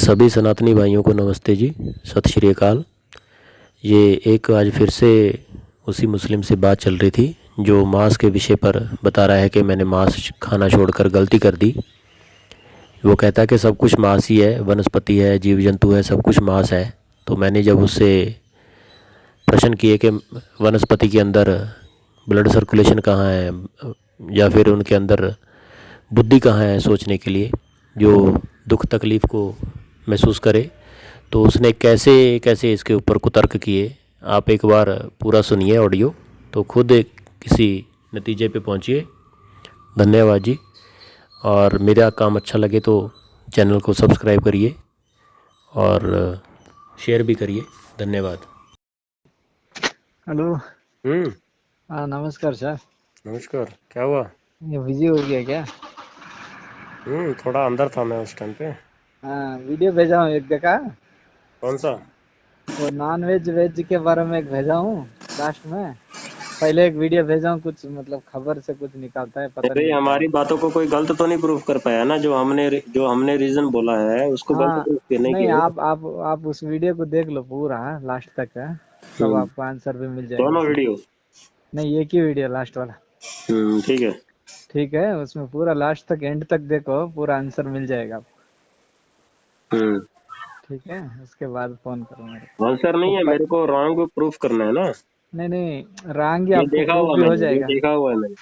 सभी सनातनी भाइयों को नमस्ते जी, सत श्री अकाल। ये एक आज फिर से उसी मुस्लिम से बात चल रही थी जो मांस के विषय पर बता रहा है कि मैंने मांस खाना छोड़कर गलती कर दी। वो कहता है कि सब कुछ मांस ही है, वनस्पति है, जीव जंतु है, सब कुछ मांस है। तो मैंने जब उससे प्रश्न किए कि वनस्पति के अंदर ब्लड सर्कुलेशन कहाँ है, या फिर उनके अंदर बुद्धि कहाँ है सोचने के लिए, जो दुख तकलीफ़ को महसूस करे, तो उसने कैसे कैसे इसके ऊपर कुतर्क किए। आप एक बार पूरा सुनिए ऑडियो, तो खुद किसी नतीजे पे पहुंचिए। धन्यवाद जी। और मेरा काम अच्छा लगे तो चैनल को सब्सक्राइब करिए और शेयर भी करिए। धन्यवाद। हेलो। हम्म। हाँ नमस्कार सर। नमस्कार। क्या हुआ? ये बिजी हो गया क्या? थोड़ा अंदर था मैं उस टाइम पे। हाँ वीडियो भेजा हूँ एक, देखा? कौन सा? वो नॉन वेज वेज के बारे में एक भेजा हूँ लास्ट में। पहले एक वीडियो भेजा हूँ, कुछ मतलब खबर से कुछ निकालता है, पता भाई नहीं क्या हमारी है। बातों को कोई गलत तो नहीं प्रूफ कर पाया ना? जो हमने रीजन बोला है उसको गलत हाँ प्रूफ नहीं नहीं, किए। आप उस वीडियो को देख लो पूरा लास्ट तक है, तब हम्म। आपको आंसर भी मिल जाएगा दोनों उसमें। वीडियो? नहीं, एक ही वीडियो लास्ट वाला। ठीक है। ठीक है, उसमें पूरा लास्ट तक एंड तक देखो, पूरा आंसर मिल जाएगा आपको। हम्म। ठीक है, उसके बाद फोन करो मेरे आंसर को। नहीं है, वो मेरे को रॉन्ग प्रूफ करना है ना। नहीं नहीं, रांगी ये आपको देखा प्रूफ हुआ भी हो मैंने, ये जाएगा। देखा हुआ है मैंने।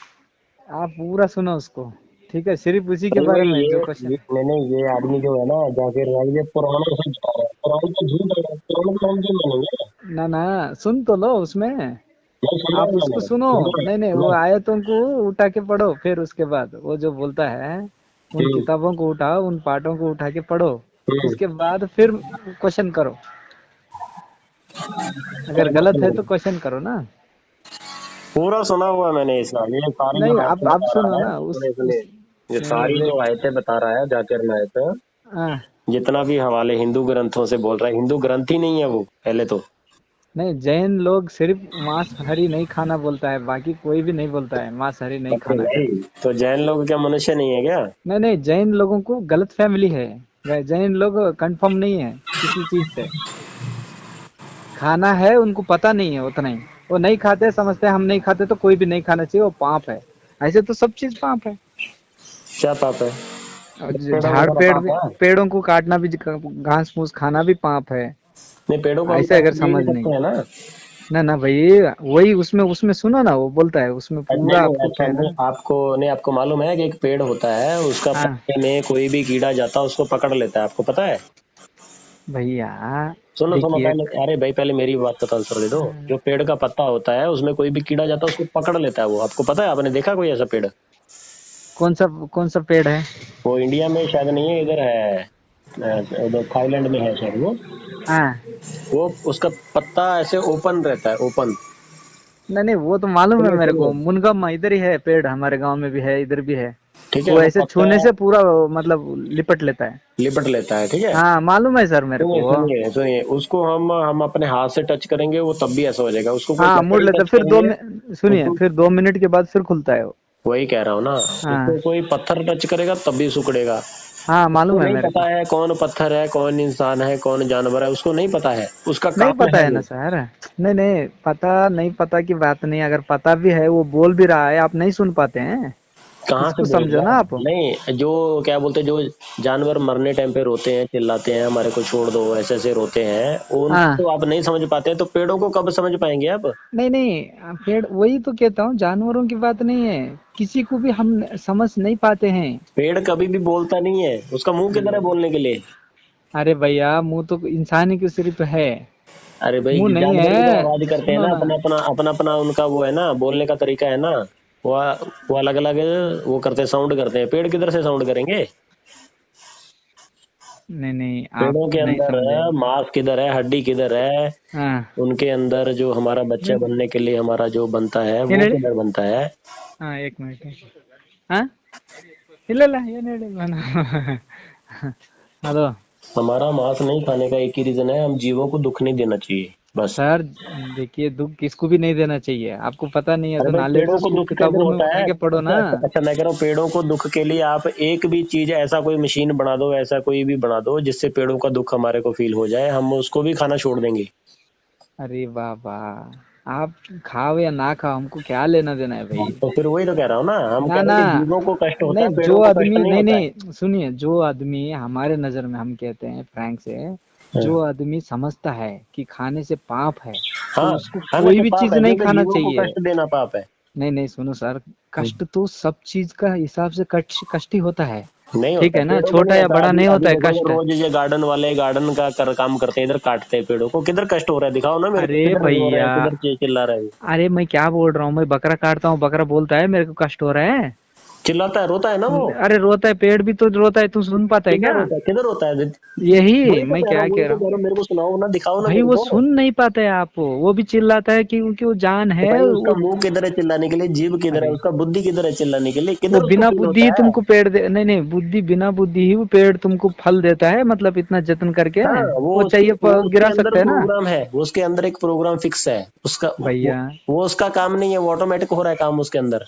आप पूरा सुनो उसको। ठीक है, सिर्फ उसी के अरे बारे भाई में जो ये क्वेश्चन है। मैंने, ये आदमी जो है ना जाकिर नाइक, ये पुराने से बता रहा है, पुराने तो झूठ है, पुराने तो हम क्यों मानेंगे? ना ना, सुन तो लो उसमें। नहीं सुना आप है उसको मैंने, सुनो। सुना है, नहीं नहीं, वो सुना है। आयतों को उठा के पढ़ो, फिर उसके बाद वो जो बोलता है उन हम्म। किताबों को उठाओ, उन पाठों को उठा के पढ़ो। हम्म। उसके बाद फिर क्वेश्चन करो। अगर गलत है तो क्वेश्चन करो ना। पूरा सुना हुआ है मैंने इसका, ये सारी जो नहीं, बातें आप बता सुनो रहा है, ना सुने सुने, उस ये सारी जो वेट। आयतें बता रहा है जाकिर नाइक, हाँ। जितना भी हवाले हिंदू ग्रंथों से बोल रहा है, हिंदू ग्रंथ ही नहीं है वो पहले तो। नहीं, जैन लोग सिर्फ मांसाहारी नहीं खाना बोलता है, बाकी कोई भी नहीं बोलता है मांसाहारी नहीं अरे खाना भाई, करके। तो जैन लोग क्या मनुष्य नहीं है क्या? नहीं नहीं, जैन लोगों को गलत फैमिली है। जैन लोग कंफर्म नहीं है किसी चीज से। खाना है उनको पता नहीं है उतना ही। वो नहीं खाते, समझते हैं हम नहीं खाते तो कोई भी नहीं खाना चाहिए, वो पाप है। ऐसे तो सब चीज पाप है। क्या पाप है? और पेड़ों को झाड़ खाना पेड़ पाप भी, है? पेड़ों को काटना भी, घास फूस खाना भी पाप है। नहीं, पेड़ों को हम ऐसे काट अगर के दे समझ भी नहीं। सकते हैं ना। ना ना भाई, वही उसमें उसमें सुनो ना, वो बोलता है उसमें नहीं पूरा नहीं, आपको अच्छा क्या है नहीं, ना। आपको मालूम है कि एक पेड़ होता है, उसका हाँ पत्ते में कोई भी कीड़ा जाता है उसको पकड़ लेता है, आपको पता है? भैया, सुनो सुनो देखिए। पहले, अरे भाई पहले मेरी बात का तो आंसर दे दो। जो पेड़ का पत्ता होता है उसमें कोई भी कीड़ा जाता है उसको पकड़ लेता है, वो आपको पता है? आपने देखा कोई ऐसा पेड़? कौन सा पेड़ है? वो इंडिया में शायद नहीं है, इधर है, उधर थाईलैंड में है शायद वो। हाँ। उसका पत्ता ऐसे ओपन रहता है, ओपन। नहीं नहीं, वो तो मालूम है सुनिए मेरे सुनिए, को, मुनगम इधर ही है पेड़, हमारे गांव में भी है, इधर भी है। ठीक है, वो वो ऐसे पत्ता छूने से पूरा मतलब लिपट लेता है। लिपट लेता है, ठीक है। हाँ मालूम है सर मेरे सुनिए को। सुनिए सुनिए, उसको हम अपने हाथ से टच करेंगे वो तब भी ऐसा हो जाएगा, उसको कोई हाँ पत्थर मुड़ ही लेता टच है, फिर करेंगे। सुनिए, उसको, फिर 2 मिनट के बाद फिर खुलता है वो। वही कह रहा हूँ ना, उसको हाँ कोई पत्थर टच करेगा तब भी सिकुड़ेगा। हाँ उसको मालूम है नहीं मेरे पता को। है कौन पत्थर है, कौन इंसान है, कौन जानवर है, उसको नहीं पता है, उसका नहीं काम पता है है ना वो। सर। नहीं नहीं, पता नहीं, पता की बात नहीं, अगर पता भी है वो बोल भी रहा है, आप नहीं सुन पाते हैं। कहाँ से इसको बोल समझो रहा ना है? आप। नहीं, जो क्या बोलते हैं, जो जानवर मरने टाइम पे रोते हैं, चिल्लाते हैं हमारे को छोड़ दो, ऐसे ऐसे रोते हैं, उनको हाँ। तो आप नहीं समझ पाते हैं, तो पेड़ों को कब समझ पाएंगे आप? नहीं नहीं, पेड़ वही तो कहता हूँ, जानवरों की बात नहीं है। किसी को भी हम समझ नहीं पाते हैं। पेड़ कभी भी बोलता नहीं है, उसका मुंह किधर है बोलने के लिए? अरे भैया, मुंह तो इंसान ही की सिर्फ है। अरे भाई, मुंह नहीं जानवर भी तो है। आवाज करते हैं सुनो ना, ना। अपना अपना उनका वो है ना, बोलने का तरीका है ना। वो वो अलग अलग वो करते हैं, साउंड करते हैं। पेड़ किधर से साउंड करेंगे? नहीं नहीं, आप पेड़ों के नहीं अंदर समझे। मांस किधर है, हड्डी किधर है? हाँ। उनके अंदर जो हमारा बच्चा बनने के लिए हमारा जो बनता है ये वो नेड़े। किधर बनता है? हाँ एक मिनट। हाँ ಇಲ್ಲ ये नेड़े बना। हेलो। हमारा मांस नहीं खाने का एक ही रीजन है, हम जीवों को दुख नहीं देना चाहिए। बस। सर देखिए, दुख किसको भी नहीं देना चाहिए, आपको पता नहीं है अरे तो भाई नॉलेज पेड़ों को स्कूल दुख कैसे किताबों में होता उठा है? के पढ़ो ना। अच्छा मैं कह रहा हूँ पेड़ों को दुख के लिए आप एक भी चीज ऐसा कोई मशीन बना दो, ऐसा कोई भी बना दो जिससे पेड़ों का दुख हमारे को फील हो जाए, हम उसको भी खाना छोड़ देंगे। अरे वाह वाह, आप खाओ या ना खाओ, हमको क्या लेना देना है भाई। तो फिर वही तो कह रहा हूँ ना, हम ना कह रहे ना, हैं कि जीवों को कष्ट होता नहीं है, जो पेड़ों को कष्ट आदमी, नहीं नहीं होता है। नहीं सुनिए, जो आदमी हमारे नजर में, हम कहते हैं फ्रैंक से, जो हाँ आदमी समझता है कि खाने से पाप है, तो हाँ, उसको खाने कोई से भी पाप चीज है नहीं क्योंकि खाना जीवों को चाहिए। कष्ट देना पाप है। नहीं नहीं, सुनो सर, हम्म। कष्ट तो सब चीज का हिसाब से कष्ट ही होता है। नहीं ठीक होता है है, ना, पेड़ों में नहीं छोटा या होता। बड़ा अभी नहीं अभी होता है देखो कष्ट। रोज ये गार्डन वाले गार्डन का काम करते हैं, इधर काटते हैं पेड़ों को, किधर कष्ट हो रहा है दिखाओ ना मेरे को, अरे किधर रो रहे भैया, हैं, किधर चिल्ला रहे हैं। अरे मैं क्या बोल रहा हूँ, मैं बकरा काटता हूँ, बकरा बोलता है मेरे को कष्ट हो रहा है? चिल्लाता है, रोता है ना वो। अरे रोता है, पेड़ भी तो रोता है, तू सुन पाता है किधर क्या? रोता है, किधर रोता है? यही वही तो मैं कह रहा क्या हूँ, वही कह तो रहा कह हूँ रहा हूँ, मेरे को सुनाओ ना, दिखाओ ना भाई, मेरे वो को। सुन नहीं पाते हैं आप, वो भी चिल्लाता है कि उनकी वो जान तो है भाई उसका वो। मुंह किधर है चिल्लाने के लिए, जीभ किधर है अरे उसका, बुद्धि किधर है चिल्लाने के लिए, वो किधर उसको बिना फील बुद्धि होता ही है? तुमको पेड़ दे, नहीं नहीं, बुद्धि बिना बुद्धि ही वो पेड़ तुमको फल देता है, मतलब इतना जतन करके। हाँ वो चाहिए वो उसके गिरा अंदर सकते हैं ना प्रोग्राम है, वो उसके अंदर एक प्रोग्राम फिक्स है उसका, भैया। वो उसका काम नहीं है, वो ऑटोमेटिक हो रहा है काम उसके अंदर।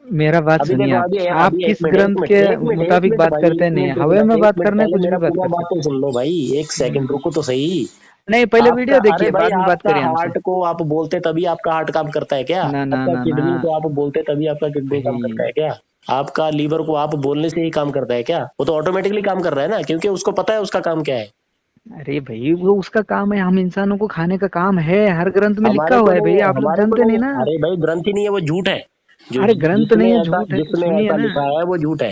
मेरा बात अभी सुनिए, देखो, आप अभी एक किस मिनट, एक ग्रंथ मिनट, के एक मिनट, एक मुताबिक मिनट बात भाई, करते एक हैं? नहीं, मिनट, हवा में एक बात मिनट, करने पहले कुछ भी मेरा बात पूरा कर बात तो सकते सुन लो भाई, एक हैं। सेकंड रुको तो सही। नहीं, पहले आपका, वीडियो अरे देखिए, भाई बाद में बात आपका करिए हमसे। हार्ट को आप बोलते तभी आपका हार्ट काम करता है क्या? ना ना आपका ना ना किडनी को आप बोलते तभी आपका किडनी काम करता है भाई, क्या? आपका लीवर को आप बोलने से ही काम करता है क्या? वो तो ऑटोमेटिकली काम कर रहा है ना, क्योंकि उसको पता है उसका काम क्या है। अरे भाई वो उसका काम है, हम इंसानों को खाने का काम है, हर ग्रंथ में लिखा हमारे को हुआ है नहीं भाई, है, आप लोग हमारे को जानते नहीं नहीं है। ना। अरे भाई ग्रंथ ही नहीं है, वो झूठ है। जो अरे ग्रंथ नहीं है, झूठ है, जिसमें सुनिए ऐसा ना, लिखा है वो झूठ है।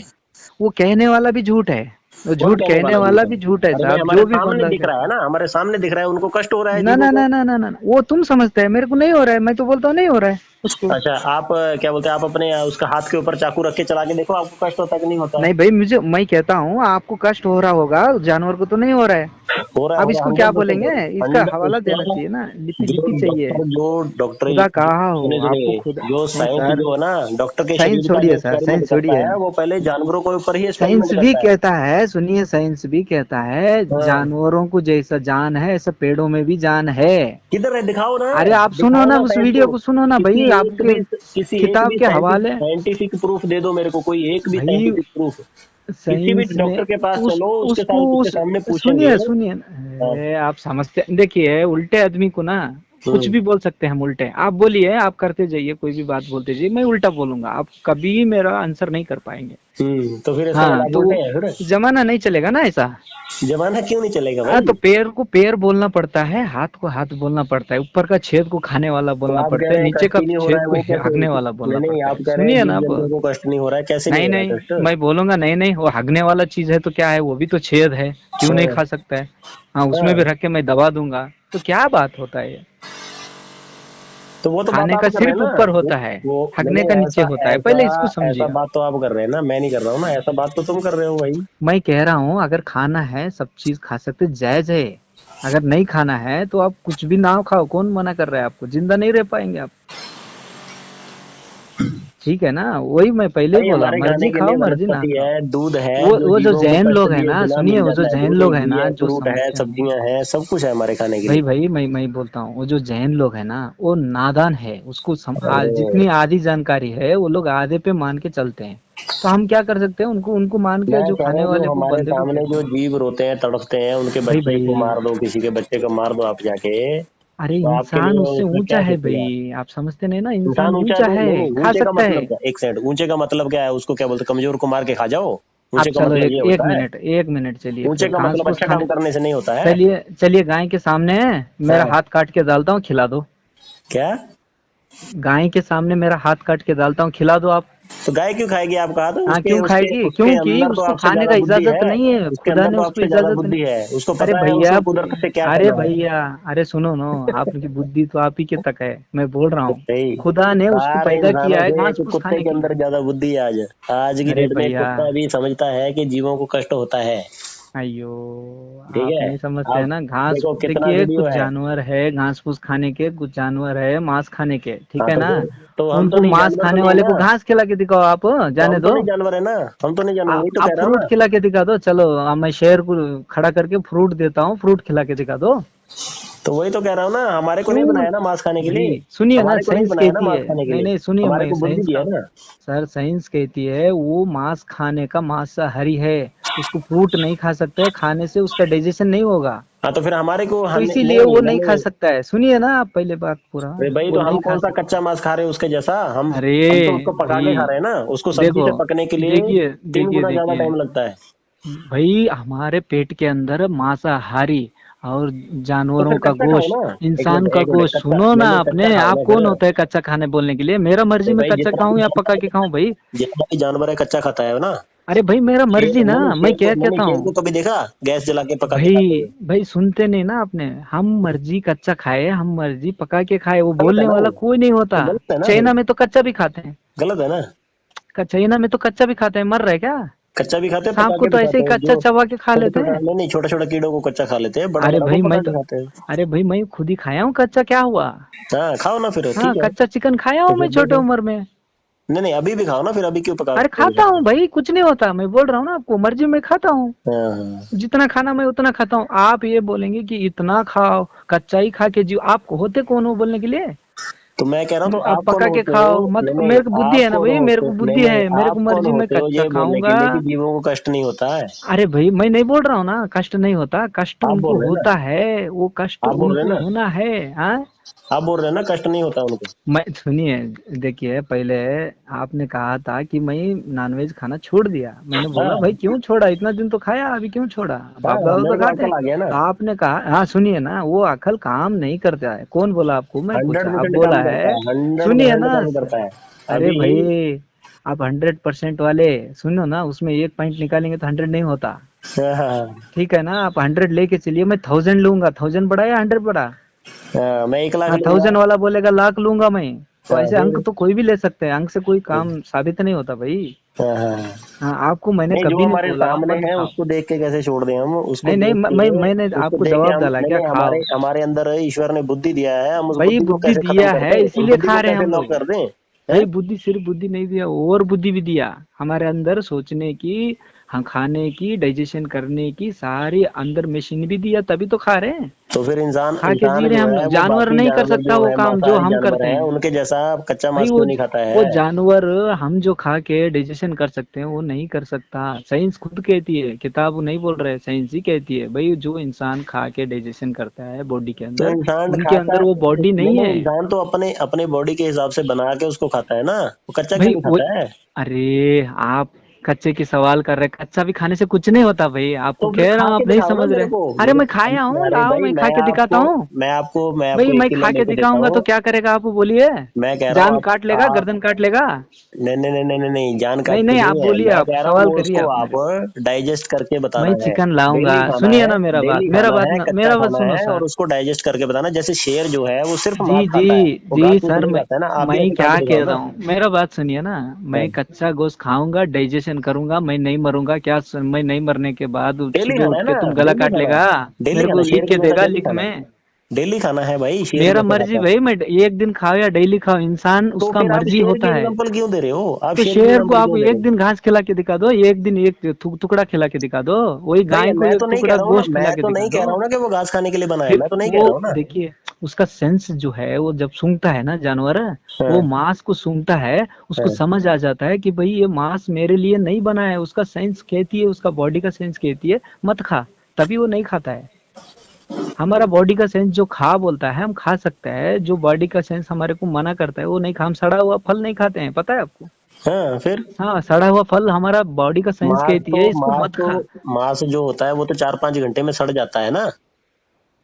वो कहने वाला भी झूठ है, वो कौन झूठ कहने कहने वाला झूठ वाला है? भी झूठ है अरे भाई साहब, हमारे जो भी सामने बंदा दिख रहा है कहता ना, हमारे सामने दिख रहा है, उनको कष्ट हो रहा है है। ना जीवों ना को। ना ना ना ना ना, वो तुम समझते हैं, मेरे को नहीं हो रहा है, मैं तो बोलता हूँ नहीं हो रहा है उसको। अच्छा आप क्या बोलते हैं, आप अपने उसका हाथ के ऊपर चाकू रख के चला के देखो, आपको कष्ट होता है कि नहीं होता है? नहीं भाई, मुझे, मैं कहता हूँ आपको कष्ट हो रहा होगा, जानवर को तो नहीं हो रहा है। अब हो रहा इसको है क्या 100%। बोलेंगे, इसका हवाला देना चाहिए ना, लिपि लिपि चाहिए। जो डॉक्टर खुदा कहा हो सुने आपको, सुनिए, खुदा जो नहीं साइंस सर, जो है ना, डॉक्टर के साइंस शरीर का छोड़िए जो सर, एक्सपेरिमेंट साइंस करता छोड़िए। है वो पहले जानवरों के ऊपर ही साइंस एक्सपेरिमेंट भी करता है। कहता है, सुनिए, साइंस भी कहता है हाँ, जानवरों को जैसा जान है, ऐसा पेड़ों में भी जान है। किधर है दिखाओ ना, अरे आप सुनो दिखाओ ना, ना उस साइंस वीडियो को। को सुनो ना किसी भाई, एक आपके भी किसी एक किताब भी के हवाले। साइंटिफिक प्रूफ दे दो मेरे को, कोई एक भी भाई साइंटिफिक प्रूफ। किसी भी साइंस में डॉक्टर के पास उस चलो, उसको उसके उस सामने पूछेंगे। सुनिए सुनिए, हाँ, अरे आप समझते, देखिए उल्टे आदमी को ना कुछ हम्म भी बोल सकते हैं हम उल्टे, आप बोलिए, आप करते जाइए, कोई भी बात बोलते जाइए, मैं उल्टा बोलूंगा, आप कभी मेरा आंसर नहीं कर पाएंगे। तो फिर इसका मतलब हाँ आप तो उल्टे हैं फिर। जमाना नहीं चलेगा ना ऐसा। जमाना क्यों नहीं चलेगा हाँ भाई? तो पैर को पैर बोलना पड़ता है, हाथ को हाथ बोलना पड़ता है, ऊपर का छेद को खाने वाला तो बोलना आप कह पड़ता है, रहे हैं नीचे कष्ट का ही नहीं हो रहा छेद है, को वो कैसे? हगने वाला नहीं बोलना नहीं, पड़ता आप है, कह रहे हैं सुनिए ना जीव आप। जंतुओं को कष्ट नहीं हो रहा है, कैसे नहीं नहीं हो रहा है नहीं, कष्ट? मैं बोलूंगा नहीं नहीं, वो हगने वाला चीज है तो क्या है, वो भी तो छेद है, क्यों नहीं हाँ खा सकता है? हाँ, उसमें भी हाँ, रख के मैं दबा दूंगा, तो क्या बात होता है ये? तो वो तो बात खाने आप का कर रहे हैं सिर्फ ना। ऊपर वो होता है, नहीं हगने नहीं, का नीचे ऐसा होता है, ऐसा पहले इसको ऐसा समझिए। बात तो आप कर रहे हैं ना, मैं नहीं कर रहा हूँ ना, ऐसा बात तो तुम कर रहे हो भाई। मैं कह रहा हूँ अगर खाना है सब चीज खा सकते, जायज है। अगर नहीं खाना है तो आप कुछ भी ना खाओ, कौन मना कर रहा है आपको, जिंदा नहीं रह पाएंगे आप। ठीक है ना, वही मैं पहले ही भाई बोला, हमारे खाने मर्जी के लिए खाओ मर्जी ना वनस्पति खाओ। है, दूध है जो वो जो जीवों को जैन कष्ट लोग है दिए ना, बिना सुनिए, मिल वो जो जाता है, जैन देखो लोग है घी ना, है, जो फ्रूट है, समझते हैं, सब्जियां हैं, सब कुछ है हमारे खाने के भाई लिए। भाई मैं बोलता हूँ, वो जो जैन लोग है ना, वो नादान है, उसको अरे जितनी आधी जानकारी है वो लोग आधे पे मान के चलते हैं। तो हम क्या कर सकते हैं, उनको उनको मान मैं के जो कह रहा खाने हूँ जो वाले को, हमारे बंदे को सामने कहते जो हैं। जीव रोते हैं तड़पते हैं, उनके भाई बच्चे को भाई, मार दो, किसी के बच्चे को मार दो आप जाके, अरे तो आपके इंसान लिए उससे उसमें ऊंचा क्या है सोचेगा? भाई, आप समझते नहीं ना, इंसान इंसान ऊंचा है? ऊंचा नहीं है, नहीं नहीं, खा ऊंचे का सकता है। मतलब क्या, एक सेकंड, ऊंचे का मतलब क्या है, उसको क्या बोलते हैं, कमजोर को मार के खा जाओ? ऊंचे आप का चलो, मतलब एक ये एक होता है? मिनट, एक मिनट, चलिए ऊंचे फिर का घास मतलब फूस अच्छा काम खाने, करने से नहीं होता है। चलिए चलिए, गाय के सामने है, मेरा हाँ, हाथ काट के डालता हूँ, खिला दो। क्या? गाय के सामने मेरा हाथ काट के डालता हूँ, खिला दो आप। तो गाय क्यों खाएगी आपका? तो हाँ उसके क्यों उसके खाएगी, उसके क्योंकि अंदर तो उसको आपसे खाने ज्यादा का बुद्धि इजाजत है। नहीं है, उसके खुदा अंदर ने तो उसको आपसे ज्यादा इजाजत नहीं। बुद्धि है, उसको अरे पता है भैया, उसको कुदरत से क्या अरे करना है। भैया, अरे सुनो नो, आपकी बुद्धि तो आप ही के तक है, मैं बोल रहा तो हूँ, सही, खुदा ने उसको सारे पैदा किया इंसानों है से घास एक फूस कुत्ते खाने के के लिए। अंदर ज्यादा बुद्धि है आज। आज की अरे डेट में भैया, कुत्ता भी समझता है कि जीवों को कष्ट होता है। अयो, ठीक आप है, नहीं समझते हैं आप ना, घास, देखो कितना देखिए कुछ वीडियो है। जानवर है घास फूस खाने के, कुछ जानवर है मांस खाने के, ठीक हाँ है तो ना। फिर तो हम तो उनको नहीं, मांस जानवर तो खाने नहीं है वाले ना। को घास खिला के दिखाओ आप, तो जाने हम तो दो। नहीं जानवर है ना, हम तो नहीं जानवर, वही तो आप कह रहा हूँ फ्रूट ना। खिला के दिखा दो, चलो मैं शेर को खड़ा करके फ्रूट देता हूँ, फ्रूट खिला के दिखा दो। तो वही तो कह रहा हूँ ना, हमारे को नहीं क्यों बनाया ना मांस खाने के लिए, भाई सुनिए ना, हमारे को नहीं साइंस बनाया ना कहती मांस है, खाने के नहीं लिए, नहीं सुनिए, हमारे मैं को बुद्धि साइंस दिया का, है ना। सर साइंस कहती है वो मांस खाने का मांसाहारी है, उसको फ्रूट नहीं खा सकते, खाने से उसका डाइजेशन नहीं होगा, हाँ तो फिर हमारे को तो हमें इसीलिए नहीं वो नहीं खा मैंने, सकता है। सुनिए ना आप पहले बात पूरा, अरे भाई वो तो नहीं हम खा कौन सा सकता। कच्चा मांस खा रहे हैं उसके जैसा, अरे हम तो उसको पका के भाई खा रहे हैं ना, उसको सब्जी देखो, से पकने के लिए देखिए 3 गुना ज्यादा देखिए टाइम लगता है। भाई, हमारे पेट के अंदर मांसाहारी और तो जानवरों फिर का कच्चा खाओ गोश्त, ना, इंसान का एक मिनट गोश्त, कच्चा, सुनो ना नहीं नहीं कच्चा आपने, खाओ आप ना कौन फिर। होता है कच्चा खाने बोलने के लिए? मेरा मर्जी अरे में भाई कच्चा खाऊं या पका के खाऊं भाई? जितना भी जानवर है कच्चा खाता है ना। अरे भाई मेरा मर्जी ना, मैंने मैं शेर को, क्या कहता हूँ कभी देखा गैस जला के पका के भाई? खाते हुए? भाई सुनते नहीं ना आपने, हम मर्जी कच्चा खाए, हम मर्जी पका के खाए, वो गलत है बोलने ना वाला वो, कोई नहीं तो होता। गलत है ना फिर, चाइना में तो कच्चा भी खाते हैं, गलत है ना। चाइना में तो कच्चा भी खाते हैं, मर रहे क्या? कच्चा भी खाते हैं, सांप पका को के भी तो ऐसे ही खाते हैं, कच्चा जो चबा के खा छोटे लेते छोटे, हैं। नहीं नहीं छोटे छोटे कीड़ों को कच्चा खा लेते हैं, बड़ा अरे बड़ा को भाई पका मैं के तो, खाते हैं। अरे भाई मैं खुद ही खाया हूँ कच्चा, क्या हुआ? हाँ खाओ ना फिर, हाँ ठीक है। कच्चा चिकन खाया तो हूँ मैं फिर छोटे देखो, उम्र में। नहीं नहीं अभी भी खाओ ना फिर, अभी क्यों पका अरे के खाता खाते हूँ हो? भाई, कुछ नहीं होता, मैं बोल रहा हूँ ना आपको, मर्जी में खाता हूँ। हाँ हाँ। जितना खाना मैं उतना खाता हूँ। आप ये बोलेंगे कि इतना खाओ, कच्चा ही खा के जीव, आप होते कौन हो बोलने के लिए? तो मैं कह रहा हूँ, तो आप आप कौन पका के होते हो? खाओ मत, नहीं नहीं मेरे को बुद्धि आप है ना कौन भाई, मेरे होते, को नहीं बुद्धि नहीं है, मेरे को आप कौन मर्जी में होते हो कच्चा ये बोलने के खाऊंगा। लिए कि जीवों को कष्ट नहीं होता है? अरे भाई मैं नहीं बोल रहा हूँ ना कष्ट नहीं होता, कष्ट आप उनको बोल रहे हैं होता ना, है, वो कष्ट आप बोल रहे हैं उनको ना, होना है। हाँ आप बोल रहे हैं ना कष्ट नहीं होता उनको। मैं, सुनिए, देखिए पहले आपने कहा था कि मैं नॉनवेज खाना छोड़ दिया, मैंने बोला हाँ भाई क्यों छोड़ा, इतना दिन तो खाया, अभी क्यों छोड़ा? बाप हाँ, दादा मेरे तो को खाते अकल हैं। आ गया ना। तो आपने कहा, हाँ सुनिए ना, वो अकल काम नहीं करता है, कौन बोला आपको? मैं पूछा, आप 100% बोला काम करता है। है, हंड्रेड सुनिए परसेंट ना काम करता है। अरे अभी भाई, आप 100% वाले, सुनो ना, उसमें एक पॉइंट निकालेंगे तो 100 नहीं होता। हाँ हाँ ठीक है ना, आप 100 लेके चलिए, मैं 1000 लूंगा, 1000 बड़ा या 100 बड़ा? हाँ, मैं 1 लाख हाँ लूंगा। 1000 वाला बोलेगा लाख लूंगा मैं। तो हाँ, ऐसे अंक फिर तो कोई भी ले सकते हैं, अंक से कोई काम साबित नहीं होता भाई। हाँ हाँ। हाँ आपको मैंने नहीं जो कभी नहीं हमारे बोला सामने मत है खाओ। उसको देख के कैसे छोड़ दें हम, उसको नहीं नहीं, देख के, मैंने उसको आपको देख के जवाब हम, डाला नहीं क्या, नहीं खाओ। हमारे हमारे अंदर ईश्वर ने बुद्धि दिया है, हम उस भाई बुद्धि को बुद्धि कैसे खत्म दिया कर है दें, उस इसीलिए बुद्धि खा को रहे हैं कैसे हम लॉक लोग। कर दें? भाई हैं? बुद्धि, सिर्फ बुद्धि नहीं दिया, और बुद्धि भी दिया हमारे अंदर, सोचने की, हम खाने की, डाइजेशन करने की सारी अंदर मशीनरी दिया, तभी तो खा रहे हैं। तो फिर इंसान खा के जी इंसान रहे हैं जो हम है लोग, वो जानवर बाकी नहीं कर जानवर सकता जो वो है काम जो मांसाहारी हम जानवर करते है हैं। उनके जैसा कच्चा भाई मांस क्यों नहीं खाता वो है? जानवर, हम जो खा के डाइजेशन कर सकते हैं वो नहीं कर सकता। साइंस खुद कहती है, किताब नहीं बोल रहे, साइंस ही कहती है भाई, जो इंसान खा के डाइजेशन करता है बॉडी के तो अंदर, इंसान उनके खाता अंदर है, वो बॉडी नहीं नहीं नहीं है। इंसान तो अपने अपने बॉडी के हिसाब से बना के उसको खाता है ना, वो कच्चा क्यों भाई नहीं वो, खाता है? अरे आप कच्चे की सवाल कर रहे, कच्चा भी खाने से कुछ नहीं होता भाई, आपको तो फिर कह रहा खा हूँ के आप नहीं दिखाओ ना समझ मेरे रहे। को, अरे मैं खाया हूँ, अरे लाओ भाई मैं खा के दिखाता हूँ। मैं भाई आपको 1 मैं किलो खा के लेके देता दिखाऊंगा तो हूँ। क्या करेगा आप बोलिए? मैं कह रहा हूँ जान काट लेगा, आप गर्दन काट लेगा? नहीं नहीं नहीं नहीं नहीं जान नहीं काट के नहीं, आप नहीं है, बोलिए, मैं आप कह रहा हूँ सवाल वो करिए उसको आप आप मेरे। डाइजेस्ट करके बताना मैं है। चिकन लाऊंगा, डेली खाना सुनिए है, ना मेरा बात, डेली खाना है, कच्चा मेरा बात खाना सुनो है, और सर। उसको डाइजेस्ट करके बताना। जैसे शेर जो है वो सिर्फ जी मांस जी खाता है, वो घास जी फूस सर, नहीं खाता है ना, आप भी मैं ऐसे खा क्या के दिखाओ कह रहा ना। हूँ, मेरा बात सुनिए ना। मैं कच्चा गोश्त खाऊंगा, डाइजेशन करूंगा, मैं नहीं मरूंगा क्या? मैं नहीं मरने के बाद डेली सुबह खाना उठ है के ना, तुम गला डेली काट खाना लेगा? है, डेली मेरे खाना को है, शेर लिख के के जैसा देगा, डेली लिख खाना में। है, डेली खाना है भाई, शेर मेरा जैसे मर्जी खाता है। भाई, मैं एक दिन खाओ या डेली खाओ, इंसान तो उसका फिर आप मर्जी शेर की होता है। एग्जांपल क्यों दे रहे हो, आप तो शेर की शेर को एग्जांपल आप क्यों दे रहे एक हो? दिन घास खिला के दिखा दो, एक दिन एक टुकड़ा खिला के दिखा दो, वही नहीं गाय को मैं एक तो नहीं कह टुकड़ा रहा हूँ ना, गोश्त खिला मैं के तो दिखा नहीं कह दो। रहा हूँ ना कि वो घास खाने के लिए बना है, फिर मैं तो नहीं कह वो रहा हूँ ना। देखिए, उसका सेंस जो है, वो जब सूंघता है ना जानवर, वो हाँ, मांस को सूंघता है, उसको हाँ। समझ आ जाता है कि भाई ये मांस मेरे लिए नहीं बना है, उसका सेंस कहती है, उसका बॉडी का सेंस कहती है मत खा, तभी वो नहीं खाता है। हमारा बॉडी का सेंस जो खा बोलता है हम खा सकते हैं, जो बॉडी का सेंस हमारे को मना करता है वो नहीं खा। हम सड़ा हुआ फल नहीं खाते हैं, पता है आपको? हाँ फिर हाँ सड़ा हुआ फल हमारा बॉडी का सेंस मांस कहती तो है इसको मांस मत तो खा। मांस जो होता है वो तो 4-5 घंटे में सड़ जाता है ना।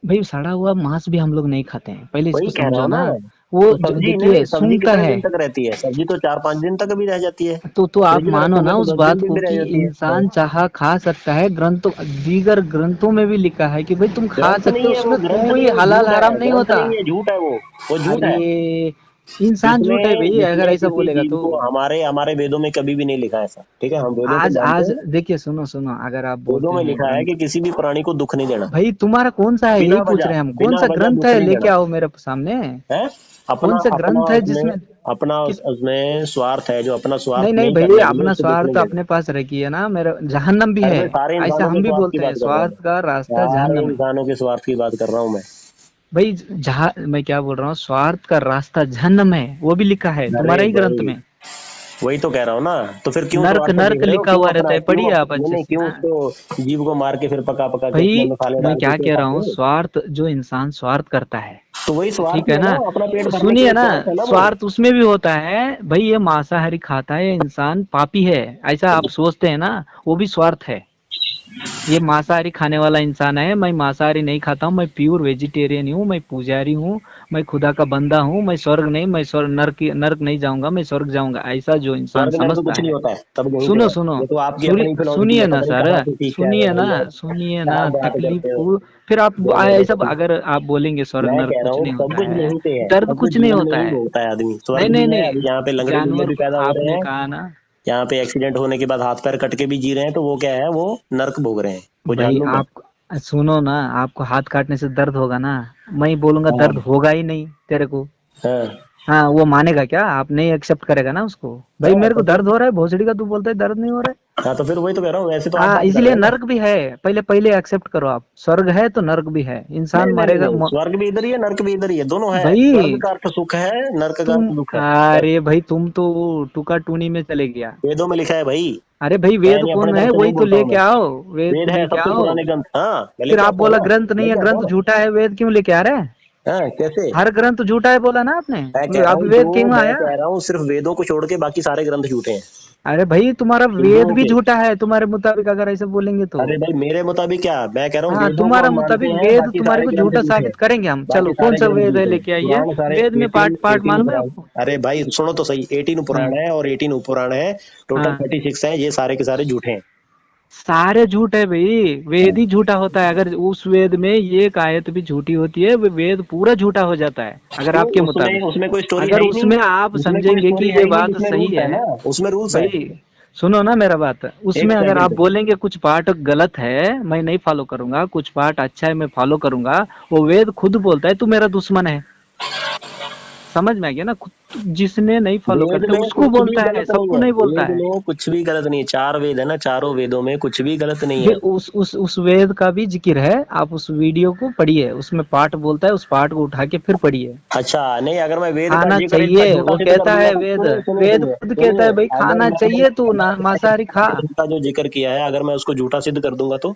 भाई सड़ा हुआ मांस भी हम लोग नहीं खाते हैं, पहले वही इसको कह रहा समझो हूँ ना। ना। वो तो सब्जी नहीं देखिए नहीं, सब्जी सूंघता कितने है। दिन तक रहती है, सब्जी तो 4-5 दिन तक भी रह जाती है, तो आप फ्रिज में मानो रखोगे ना तो उस 10 दिन बात में को भी रह कि जाती है। हाँ। इंसान चाहा खा सकता है, ग्रंथों, दीगर ग्रंथों में भी लिखा है कि भाई तुम खा ग्रंथ सकते नहीं हो, है वो, उसमें ग्रंथ नहीं कोई है वो, हलाल झूठ है, हराम नहीं ग्रंथ होता। नहीं है, झूठ है वो झूठ अरे है। इंसान झूठ है जिसमें भाई अगर जिसमें ऐसा किसी बोलेगा जीव तो। को हमारे हमारे वेदों में कभी भी नहीं लिखा है ऐसा, ठीक है, हम वेदों को आज मानते आज हैं। देखिए, सुनो सुनो, अगर आप वेदों बोलते में हैं लिखा है कि ग्रंथ, किसी भी प्राणी को दुख नहीं देना, भाई तुम्हारा कौन सा है यही पूछ रहे हैं हम, कौन बिना सा वजह ग्रंथ दुख है नहीं लेके देना आओ मेरे सामने। है। कौन अपना सा अपना ग्रंथ है उसमें, जिसमें अपना किस, उसमें स्वार्थ है, जो अपना नहीं स्वार्थ नहीं नहीं भाई, करने के लिए अपना उसको दुख स्वार्थ नहीं देना। अपने पास रखिए ना, मेरा जहन्नम भी अरे है। मैं सारे ऐसा इंसानों हम के भी स्वार्थ की बोलते हैं, बात कर रहा हूँ, स्वार्थ का रास्ता सारे जहन्नम है। इंसानों के स्वार्थ की बात कर रहा हूँ मैं। भाई जहाँ मैं क्या बोल रहा हूँ, स्वार्थ का रास्ता जहन्नम है, वो भी लिखा है तुम्हारा अरे ही ग्रंथ भाई में। वही तो कह रहा हूँ ना, तो फिर क्यों नर्क स्वार्थ नर्क दिख रहे हो, लिखा क्यों हुआ रहता अपना है, क्यों पढ़िए आप नहीं अच्छे नहीं, से क्यों ना। उसको जीव को मार के फिर पका पका के उसमें भाई मसाले मैं डाल के क्या क्यों कह रहा खाते हूँ, हो? स्वार्थ जो इंसान स्वार्थ करता है, तो वही स्वार्थ ठीक ही है है ना, ना, अपना पेट भरने के सुनिए लिए ना, स्वार्थ है ना वो। स्वार्थ उसमें भी होता है भाई, ये मांसाहारी खाता है, ये इंसान पापी है, ऐसा आप सोचते हैं ना, वो भी स्वार्थ है। ये मांसाहारी खाने वाला इंसान है, मैं मांसाहारी नहीं खाता हूँ, मैं प्योर वेजिटेरियन हूँ, मैं पुजारी हूँ, मैं खुदा का बंदा हूँ, मैं स्वर्ग नहीं, मैं स्वर्ग नर्क नहीं जाऊंगा, मैं स्वर्ग जाऊंगा, ऐसा जो इंसान स्वर्ग नर्क समझता कुछ नहीं है। होता है, सब यहीं पे सुनो है। सुनो, ये तो आपकी अपनी फिलोसफी सुनिए है, ना पता नहीं सर, कहाँ से सीख के आए हो सुनिए ना, भाई आप। सुनिए क्या ना, बात तकलीफ करते हो? को, फिर आप दो ऐसा मिनट। अगर आप बोलेंगे स्वर्ग मैं नर्क कह रहा कुछ हूँ नहीं सब होता कुछ है, यहीं पे है, दर्द सब कुछ कुछ नहीं जीवन में होता ही है। भोगता है आदमी, नहीं स्वर्ग नहीं भी है, अभी नहीं, यहाँ पे लंगड़े लुल्ले जानवर भी को पैदा हो रहे आपने हैं। कहा ना, यहाँ पे एक्सीडेंट होने के बाद हाथ पैर कट के भी जी रहे हैं, तो वो क्या है, वो नर्क भोग रहे हैं, वो भाई जहन्नुम है। आप सुनो ना, आपको हाथ काटने से दर्द होगा ना, मैं बोलूंगा दर्द हाँ होगा ही नहीं तेरे को, हाँ हाँ वो मानेगा क्या? आप नहीं एक्सेप्ट करेगा ना उसको, भाई हाँ, मेरे तो को फिर दर्द हो रहा है भोसड़ी का, तू बोलता है दर्द नहीं हो रहा है। हाँ, तो फिर वही तो कह रहा हूँ, वैसे तो आप हाँ बात कर रहे इसलिए हैं ना। नर्क भी है, पहले पहले एक्सेप्ट करो आप, स्वर्ग है तो नर्क भी है, इंसान नहीं नहीं नहीं मरेगा नहीं, स्वर्ग भी इधर ही है, नर्क भी इधर ही है, दोनों है। स्वर्ग भाई का अर्थ सुख है, नर्क का तुम, अर्थ दुख है, बस। अरे भाई तुम तो टूका टूनी में चले गया। वेदों में लिखा है भाई। अरे भाई मैं वेद नहीं, अपने कौन दम है, से नहीं वही तो बोलता हूँ मैं। लेके आओ, वेद वेद को है लेके सबसे आओ। पुराने ग्रंथ, हाँ मैं फिर लेके आप आता हूँ बोला ना। ग्रंथ नहीं है, लेके आता हूँ ग्रंथ ना। झूठा है, वेद क्यों लेके आ रहे हैं? हाँ कैसे? हर ग्रंथ झूठा है बोला ना आपने, मैं कह रहा अब हूँ जो, वेद क्यों मैं आया? कह रहा हूँ सिर्फ वेदों को छोड़ के बाकी सारे ग्रंथ झूठे हैं, अरे भाई तुम्हारा वेद हिंदुओं भी के। झूठा है तुम्हारे मुताबिक, अगर ऐसे बोलेंगे तो। अरे भाई मेरे मुताबिक क्या, मैं कह रहा हूँ हाँ वेदों को तुम्हारा हम मानते मुताबिक हैं, वेद बाकी तुम्हारे सारे को ग्रंथ झूठा झूठे हैं। साबित करेंगे हम, बाकी चलो कौन सारे सा ग्रंथ वेद है झूठे हैं, लेके आइए, पुराण सारे वेद में 18 पाठ पाठ 18 मालूम है पुराण। आपको? अरे भाई सुनो तो सही, 18 पुराण हाँ है और 18 उपपुराण है, टोटल हाँ, 36 है, ये सारे के सारे झूठे हैं। सारे झूठ है भाई, हाँ। वेद ही झूठा होता है, अगर उस वेद में ये एक आयत भी झूठी होती है, वो वेद पूरा झूठा हो जाता है अगर क्यों? आपके उसमें मुताबिक। उसमें कोई स्टोरी है अगर ही नहीं, उसमें आप उसमें कोई समझेंगे कि स्टोरी है ये ही नहीं, बात उसमें सही रूल्स है है, ना, उसमें रूल्स है। भाई सुनो ना मेरा बात, एक उसमें अगर आप सेकंड। बोलेंगे कुछ पार्ट गलत है मैं नहीं फॉलो करूंगा, कुछ पार्ट अच्छा है मैं फॉलो करूंगा, वो वेद खुद बोलता है तू मेरा दुश्मन है, समझ में आ गया ना? जिसने नहीं फॉलो वेद करते में उसको कुछ भी बोलता है, गलत नहीं सबको है, नहीं बोलता वेद है। में कुछ भी गलत नहीं है, 4 वेद है ना, चारों वेदों में कुछ भी गलत नहीं फिर है। उस वेद का भी जिक्र है, आप उस वीडियो को पढ़िए, उसमें पाठ बोलता है, उस पाठ को उठा के फिर पढ़िए। अच्छा नहीं, अगर मैं वेद का खाना जिक्र इसका चाहिए झूठा वो सिद्ध कर कहता दूंगा है, तो वेद सुनिए सुनिए वेद सुनिए खुद कहता सुनिए, है भाई अगर खाना मैंने चाहिए तू ना मांसाहारी खा। वेद का जो जिक्र किया है, अगर मैं उसको झूठा सिद्ध कर दूंगा तो?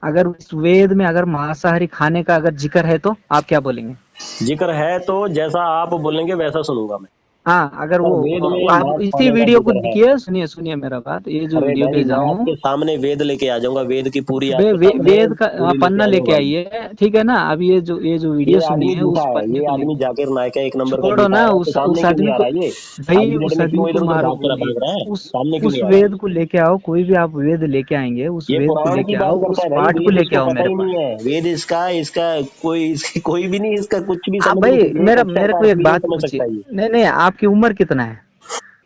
अगर उस वेद में अगर मांसाहारी खाने का अगर जिक्र है तो आप क्या बोलेंगे? जिक्र है तो जैसा आप बोलेंगे वैसा सुनूंगा मैं। हाँ अगर पर वेद वो में आप मांस इसी खाने का वीडियो को जिक्र है। देखिए, सुनिए सुनिए मेरा बात, ये जो अरे वीडियो भाई भेजा मैं हूँ, आपके सामने वेद लेके आ जाऊंगा, वेद की पूरी आपके सामने वेद का पूरी लेके पन्ना आ लेके जाऊंगा। आइए, ठीक है ना? अब ये जो वीडियो ये सुनी आदमी है झूठा उस है, पन्ने ये को आदमी लेके, जाकिर नायक है, एक नंबर का छोड़ो झूठा ना है, आपके उस सामने क्यों नहीं आदमी आ को, रहा है ये? भाई 5 मिनट उस में आदमी क्यों को इधर उधर मारो भाग कर गोली, भाग रहा है, उस सामने क्यों उस नहीं आ रहा है? वेद को लेके आओ, कोई भी आप वेद लेके आएंगे, उस ये वेद को पुराण लेके की आओ, बात करता उस है भाई, पाठ को वेद लेके इसको आओ पता मेरे ही पास। नहीं है, वेद इसका इसका कोई भी नहीं, इसका कुछ भी आप समझ नहीं भाई सकता, एक मेरा अक्षर मेरे का को अर्थ एक भी नहीं बात समझ पूछिए, सकता ये। नहीं नहीं आपकी उम्र कितना है?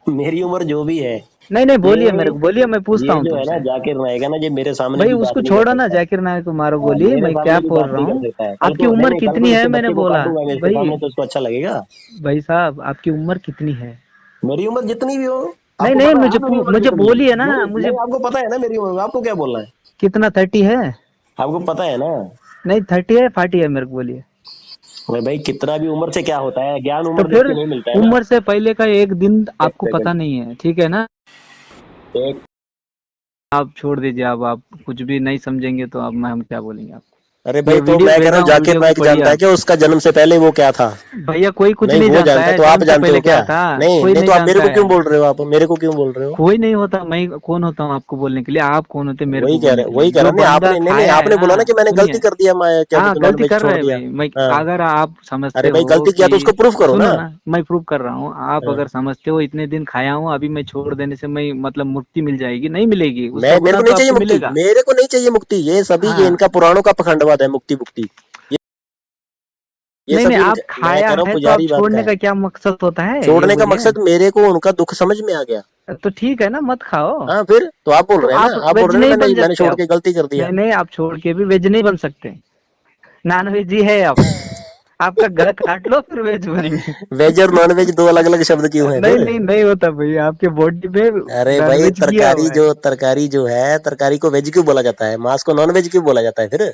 मेरी उम्र जो भी है, नहीं नहीं ये बोलिए मेरे को, बोलिए, मैं पूछता ये हूँ जो है ना तुमसे। जाकिर नायक है ना, ये मेरे सामने भाई भी बात उसको नहीं कर छोड़ो ना, सकता। जाकिर नायक को मारो हाँ, गोली, मेरे मैं सामने क्या भी बोल बात रहा नहीं कर हूँ, सकता है, कल आपकी को नहीं उम्र नहीं, कल को कितनी है इसके मैंने बच्चे को बोला? काटूंगा मैं इसके भाई सामने, तो इसको अच्छा लगेगा? भाई साहब आपकी उम्र कितनी है? मेरी उम्र जितनी भी हो, नहीं आपको नहीं पता है मुझे ना मेरी उम्र मुझे कितनी है? बोलिए ना, नहीं मुझे नहीं, आपको पता है ना मेरी उम्र, आपको क्या बोलना है? कितना 30 है? आपको पता है ना? नहीं 30 है 40 है, मेरे को बोलिए। अरे भाई कितना भी उम्र से क्या होता है, ज्ञान तो उम्र देख फिर के नहीं मिलता है ना। उम्र से पहले का एक दिन एक आपको सेकंड। पता नहीं है, ठीक है ना? एक। आप छोड़ दीजिए, अब आप कुछ भी नहीं समझेंगे तो अब हम क्या बोलेंगे आपको? अरे ये भाई तो वीडियो मैं कह रहा भेजा हूँ हूँ, जाकिर वीडियो को नायक पढ़िए जानता है आप। कि उसका जन्म से पहले वो क्या था? भैया कोई कुछ नहीं नहीं वो जानता जानता है, है तो आप जन्म से जानते हो पहले क्या? क्या था, नहीं कोई नहीं, नहीं तो आप मेरे जानता को क्यों है। बोल रहे हो, आप मेरे को क्यों बोल रहे हो? कोई नहीं होता, मैं कौन होता हूँ आपको बोलने के लिए? आप कौन होते मेरे वही को कह बोलने रहे, के लिए? वही कह जो रहा, नहीं बंदा आपने, नहीं नहीं खाया है आपने ना, बोला ना कि मैंने गलती सुनिए, कर दिया, मैं क्या हाँ बोलते, नॉन गलती वेज कर छोड़ रहे हैं दिया। भाई, मैं हाँ। अगर आप समझते अरे भाई हो गलती किया तो कि, उसको प्रूफ करो ना। सुनो ना, मैं प्रूव कर रहा हूँ, आप हाँ। अगर समझते हो इतने दिन खाया हूँ, अभी मैं छोड़ देने से मैं मतलब मुक्ति मिल जाएगी, नहीं मिलेगी, मैं, उसका मेरे गुना को तो नहीं चाहिए आपको मुक्ति, मिलेगा। मेरे को नहीं चाहिए मुक्ति, ये सभी ये हाँ इनका पुराणों का पखंडवाद है, मुक्ति मुक्ति, ये नहीं नहीं, सभी आप इनका, मैं खाया कह रहा हूँ है तो आप पुजारी बात का छोड़ने है। का क्या मकसद होता है ये छोड़ने का बोलिए? मकसद, मेरे को उनका दुख समझ में आ गया। तो ठीक है ना, मत खाओ। हाँ फिर तो आप बोल तो रहे हैं आप ना, आप बोल वेज रहे हैं नहीं ना, बन मैंने मैंने सकते छोड़ आप? के गलती कर दिया। नहीं नहीं, आप छोड़ के भी वेज नहीं बन सकते, नॉन वेज ही है आप। आपका गला काट लो फिर वेज बनेंगे। वेज और नॉन वेज दो अलग अलग शब्द क्यों है नहीं फिर? नहीं नहीं होता भाई, आपके बॉडी पे अरे नॉन भाई वेज किया तरकारी हुआ है। जो, तरकारी जो है, तरकारी को वेज क्यों बोला जाता है, मांस को नॉन वेज क्यों बोला जाता है फिर?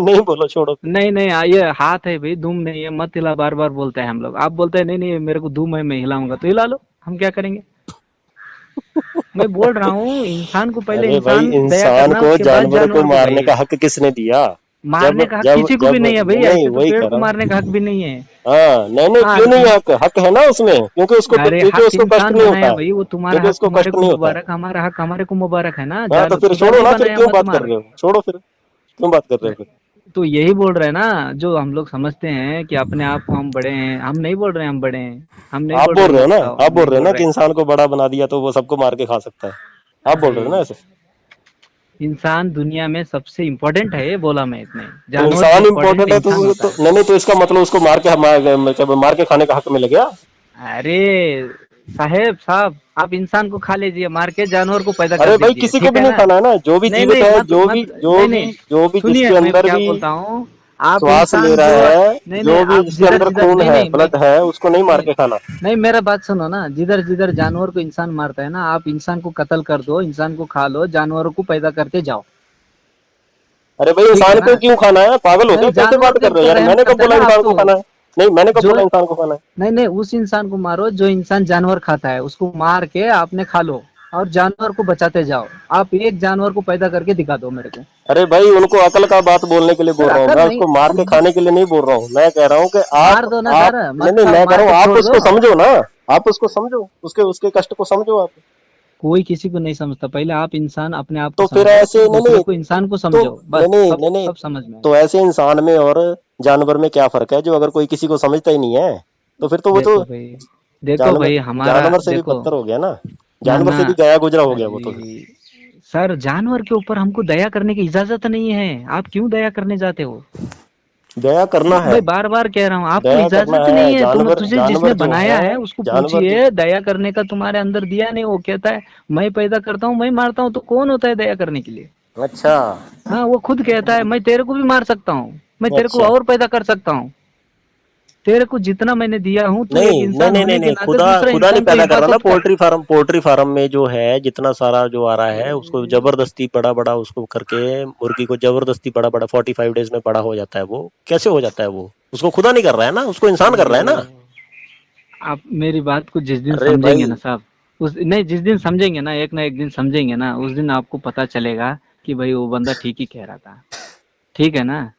नहीं नहीं बोलो, छोड़ो। नहीं नहीं ये हाथ है भाई, धूम नहीं है, मत हिला, बार बार बोलते हैं हम लोग। आप बोलते हैं नहीं नहीं मेरे को धूम है मैं हिलाऊंगा, तो हिला लो, हम क्या करेंगे। मैं बोल रहा हूँ इंसान को पहले अरे भाई, इंसान दया इंसान करना, को उसके बाद जानवर को जानवर को मारने भाई। का हक किसने दिया? जब मारने का हक जब किसी को भी जब नहीं है भाई, नहीं, ऐसे तो वही पेड़ कह को रहा हूँ। मारने का हक भी नहीं है। हाँ, नहीं नहीं, हाँ क्यों नहीं हक? हक है ना उसमें, क्योंकि उसको अरे क्योंकि हक उसको कष्ट इंसान नहीं होता बनाया है, भाई, वो तुम्हारा क्योंकि हक उसको तुम्हारे कष्ट को नहीं होता है। मुबारक, हमारा हक हमारे को मुबारक है ना, हाँ, तो जान फिर खुदा छोड़ो नहीं ना, फिर बनाया क्यों मत बात कर मार। रहे हो? छोड़ो फिर, क्यों बात कर रहे हो फिर? तो यही बोल रहे हैं ना, जो हम लोग समझते हैं कि अपने आप को हम बड़े हैं, हम नहीं बोल रहे हैं हम बड़े हैं, हम नहीं आप बोल बोल रहे रहे हो मत ना, खाओ, आप बोल नहीं रहे हो बोल ना रहे। कि इंसान को बड़ा बना दिया तो वो सबको मार के खा सकता है। आप बोल अरे रहे हो ना ऐसे। इंसान दुनिया में सबसे इम्पोर्टेंट है, ये बोला मैं इतने, तो जानवर से इंसान इम्पोर्टेंट इम्पोर्टेंट है इंसान होता तो है। नहीं नहीं, तो इसका मतलब उसको मार के मार के खाने का हक मिल गया? अरे साहब आप इंसान को खा लीजिए, मार के जानवर को पैदा कर अरे भाई, दीजिए, किसी को ठीक भी है नहीं ना। खाना है ना, जो भी नहीं जीवित नहीं है, मत मत नहीं नहीं, जो भी जिसके सुनिए मैं अंदर क्या भी बोलता हूँ। आप श्वास ले इंसान जो, रहा है, नहीं नहीं जो भी आप जिसके जिधर अंदर जिधर, खून नहीं है, नहीं मैं, ब्लड है, उसको नहीं मार नहीं के खाना। नहीं मेरा बात सुनो ना, जिधर जिधर जानवर को इंसान मारता है ना, आप इंसान को कत्ल कर दो, इंसान को खा लो, जानवरों को पैदा करते जाओ, अरे भाई, ठीक है इंसान ना। को क्यों खाना है? पागल हो नहीं क्या? कैसे जानवर बात के कर रहे हो ऊपर यार? रहम मैंने कब करते हैं बोला ना आप इंसान को तो। खाना है? नहीं, मैंने कब जो बोला इंसान को खाना है? नहीं नहीं, उस इंसान को मारो जो इंसान जानवर खाता है, उसको मार के आपने खा लो, और जानवर को बचाते जाओ। आप एक जानवर को पैदा करके दिखा दो मेरे को। अरे भाई, उनको अकल का बात बोलने के लिए सर बोल रहा हूँ अकल मैं, नहीं, उसको मार के खाने के लिए नहीं बोल रहा हूँ। मैं कह रहा हूँ कि मार दो ना आप सर, नहीं मत नहीं, खाओ, मैं कह मार रहा के हूँ आप छोड़ उसको दो। समझो ना। आप उसको समझो, उसके उसके कष्ट को समझो आप। कोई किसी को नहीं समझता, पहले आप इंसान अपने आप को तो फिर समझो, ऐसे फिर नहीं दूसरे नहीं, को इंसान को तो समझो, नहीं बस नहीं सब नहीं नहीं, सब समझ में आएगा। तो ऐसे इंसान में और जानवर में क्या फर्क है, जो अगर कोई किसी को समझता ही नहीं है, तो फिर तो वो तो देखो भाई, देखो जानवर भाई हमारा जानवर से भी देखो, बदतर हो गया ना। ना जानवर ना, से भी गया गुजरा हो गया वो तो फिर। अरे सर जानवर के ऊपर हमको दया करने की इजाजत नहीं है, आप क्यों दया करने जाते हो। दया करना है, भाई बार बार कह रहा हूँ, आपको दया करना इजाजत है। नहीं है, तुम जानवर तुझे जानवर जिसने जो बनाया है, है उसको जानवर जो पूछिए, दया करने का तुम्हारे अंदर दिया नहीं, वो कहता है मैं पैदा करता हूँ मैं मारता हूँ, तो कौन होता है दया करने के लिए। अच्छा हाँ वो खुद कहता है मैं तेरे को भी मार सकता हूँ, मैं तेरे को अच्छा, और पैदा कर सकता हूँ, तेरे को जितना मैंने दिया हूँ, तू एक नहीं नहीं इंसान नहीं नहीं होने के नहीं, नाते खुदा दूसरे खुदा नहीं इंसान को पैदा कर रहा ना। हिफाजत कर। पोल्ट्री फार्म में जो है जितना सारा जो आ रहा है, उसको जबरदस्ती बड़ा बड़ा उसको करके, मुर्गी को जबरदस्ती बड़ा बड़ा 45 डेज में बड़ा हो जाता है। वो कैसे हो जाता है? वो उसको खुदा नहीं कर रहा है ना, उसको इंसान कर रहा है ना। आप मेरी बात को जिस दिन अरे समझेंगे भाई, ना साहब, उस नहीं जिस दिन समझेंगे ना एक दिन समझेंगे ना, उस दिन आपको पता चलेगा कि भाई वो बंदा ठीक ही कह रहा था, ठीक है ना।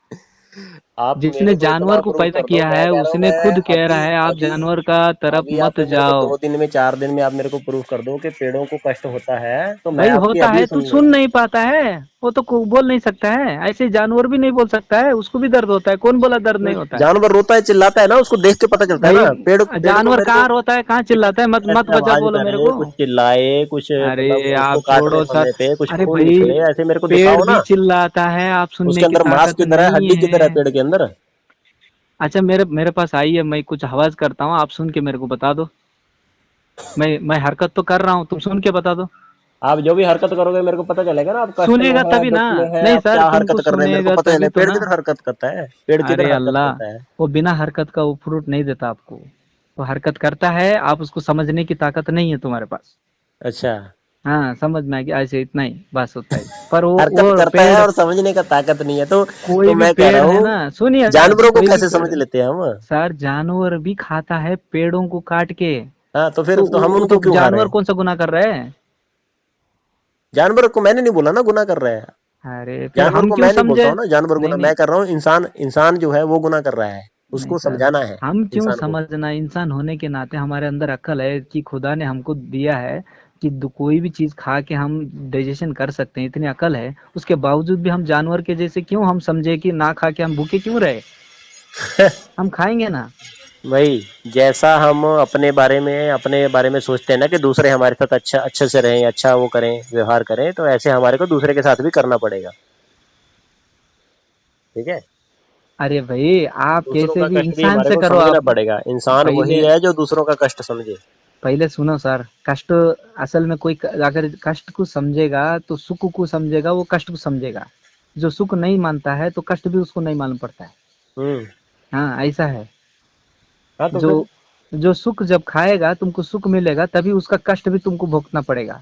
आप जिसने मेरे को इतना जानवर को प्रूव पैदा कर दो। किया मैं है कह रहा हूँ, उसने मैं खुद कह अभी रहा है आप अभी जानवर का तरफ अभी आप मत मेरे को जाओ। 2 दिन में 4 दिन में आप मेरे को प्रूव कर दो कि पेड़ों को कष्ट होता है, तो मैं भाई आपकी होता अभी है तो सुन सुन लूंगा। नहीं पाता है, वो तो बोल नहीं सकता है, ऐसे जानवर भी नहीं बोल सकता है, उसको भी दर्द होता है, कौन बोला दर्द तो नहीं होता है। जानवर रोता है, चिल्लाता है ना, उसको देख के पता चलता है भाई ना। पेड़ पेड़ को जानवर मेरे को कहाँ रोता है, कहाँ चिल्लाता है, मत मत ऐसे वजह आवाज बोलो मेरे करे, को। कुछ चिल्लाए, कुछ मतलब अरे उसको आप काटने छोड़ो सर, समय पे कुछ अरे खून भाई निकले, ऐसे मेरे को पेड़ दिखाओ भी ना। चिल्लाता है, आप उसके सुनने की अंदर मांस ताकत की तरह, नहीं हड्डी की तरह है। पेड़ के अंदर। अच्छा मेरे मेरे पास आइए, मैं कुछ आवाज करता हूँ, आप सुन के मेरे को बता दो। मैं हरकत तो कर रहा हूँ, तुम सुन के बता दो। आप जो भी हरकत करोगे मेरे को पता चलेगा ना। आप कष्ट में सुनेगा है, तभी ना। दुख में है, नहीं आप सर क्या तुमको हरकत कर रहे हैं मेरे को सुनेगा पता तभी चले। तो पेड़ ना। किधर हरकत करता है? पेड़ किधर अरे हरकत अल्लाह, करता है? वो बिना हरकत का वो फ्रूट नहीं देता आपको, वो हरकत करता है, आप उसको समझने की ताकत नहीं है तुम्हारे पास। अच्छा, हाँ समझ में आ गया, ऐसे इतना ही बस होता है, पर हरकत वो करता है पेड़, और समझने का ताकत नहीं है तो कोई भी मैं कह रहा पेड़ है हूँ, ना, सुनिए ना, जानवरों को कोई भी कैसे पेड़ समझ है लेते हैं हम? सर, जानवर भी खाता है पेड़ों को काट के। हाँ, तो फिर तो तो हम वो उनको तो क्यों खा रहे जानवर हैं? कौन सा गुनाह कर रहे हैं। जानवर को मैंने नहीं बोला ना गुनाह कर रहा है। अरे फिर जानवर हम को क्यों मैं नहीं बोलता समझे। हूँ ना, जानवर नहीं गुनाह नहीं मैं कर रहा हूँ। इंसान इंसान जो है वो गुनाह कर रहा है, नहीं उसको सर, समझाना है हम क्यों इंसान को। समझना, इंसान होने के नाते हमारे अंदर अक्ल है कि खुदा ने हमको दिया है कि कोई भी चीज खा के हम डाइजेशन कर सकते हैं, इतनी अकल है, उसके बावजूद भी हम जानवर के जैसे क्यों हम समझे कि ना खा के हम भूखे क्यों रहे, हम खाएंगे ना। भाई, जैसा हम अपने बारे में सोचते हैं ना कि दूसरे हमारे साथ अच्छा अच्छे से रहें, अच्छा वो करें, व्यवहार करें, तो ऐसे हमारे को दूसरे के साथ भी करना पड़ेगा। ठीक है? अरे भाई आप दूसरों कैसे का भी कष्ट भी इंसान हमारे से को करो समझना आप। पड़ेगा। इंसान वही पहले है जो दूसरों का कष्ट समझे। पहले सुनो सर, कष्ट असल में कोई अगर कष्ट को समझेगा तो सुख को समझेगा, वो कष्ट को समझेगा। जो सुख नहीं मानता है तो कष्ट भी उसको नहीं मालूम पड़ता है। हम्म। हाँ ऐसा है। हाँ, तो जो फिर जो सुख जब खाएगा तुमको सुख मिलेगा, तभी उसका कष्ट भी तुमको भोगना पड़ेगा।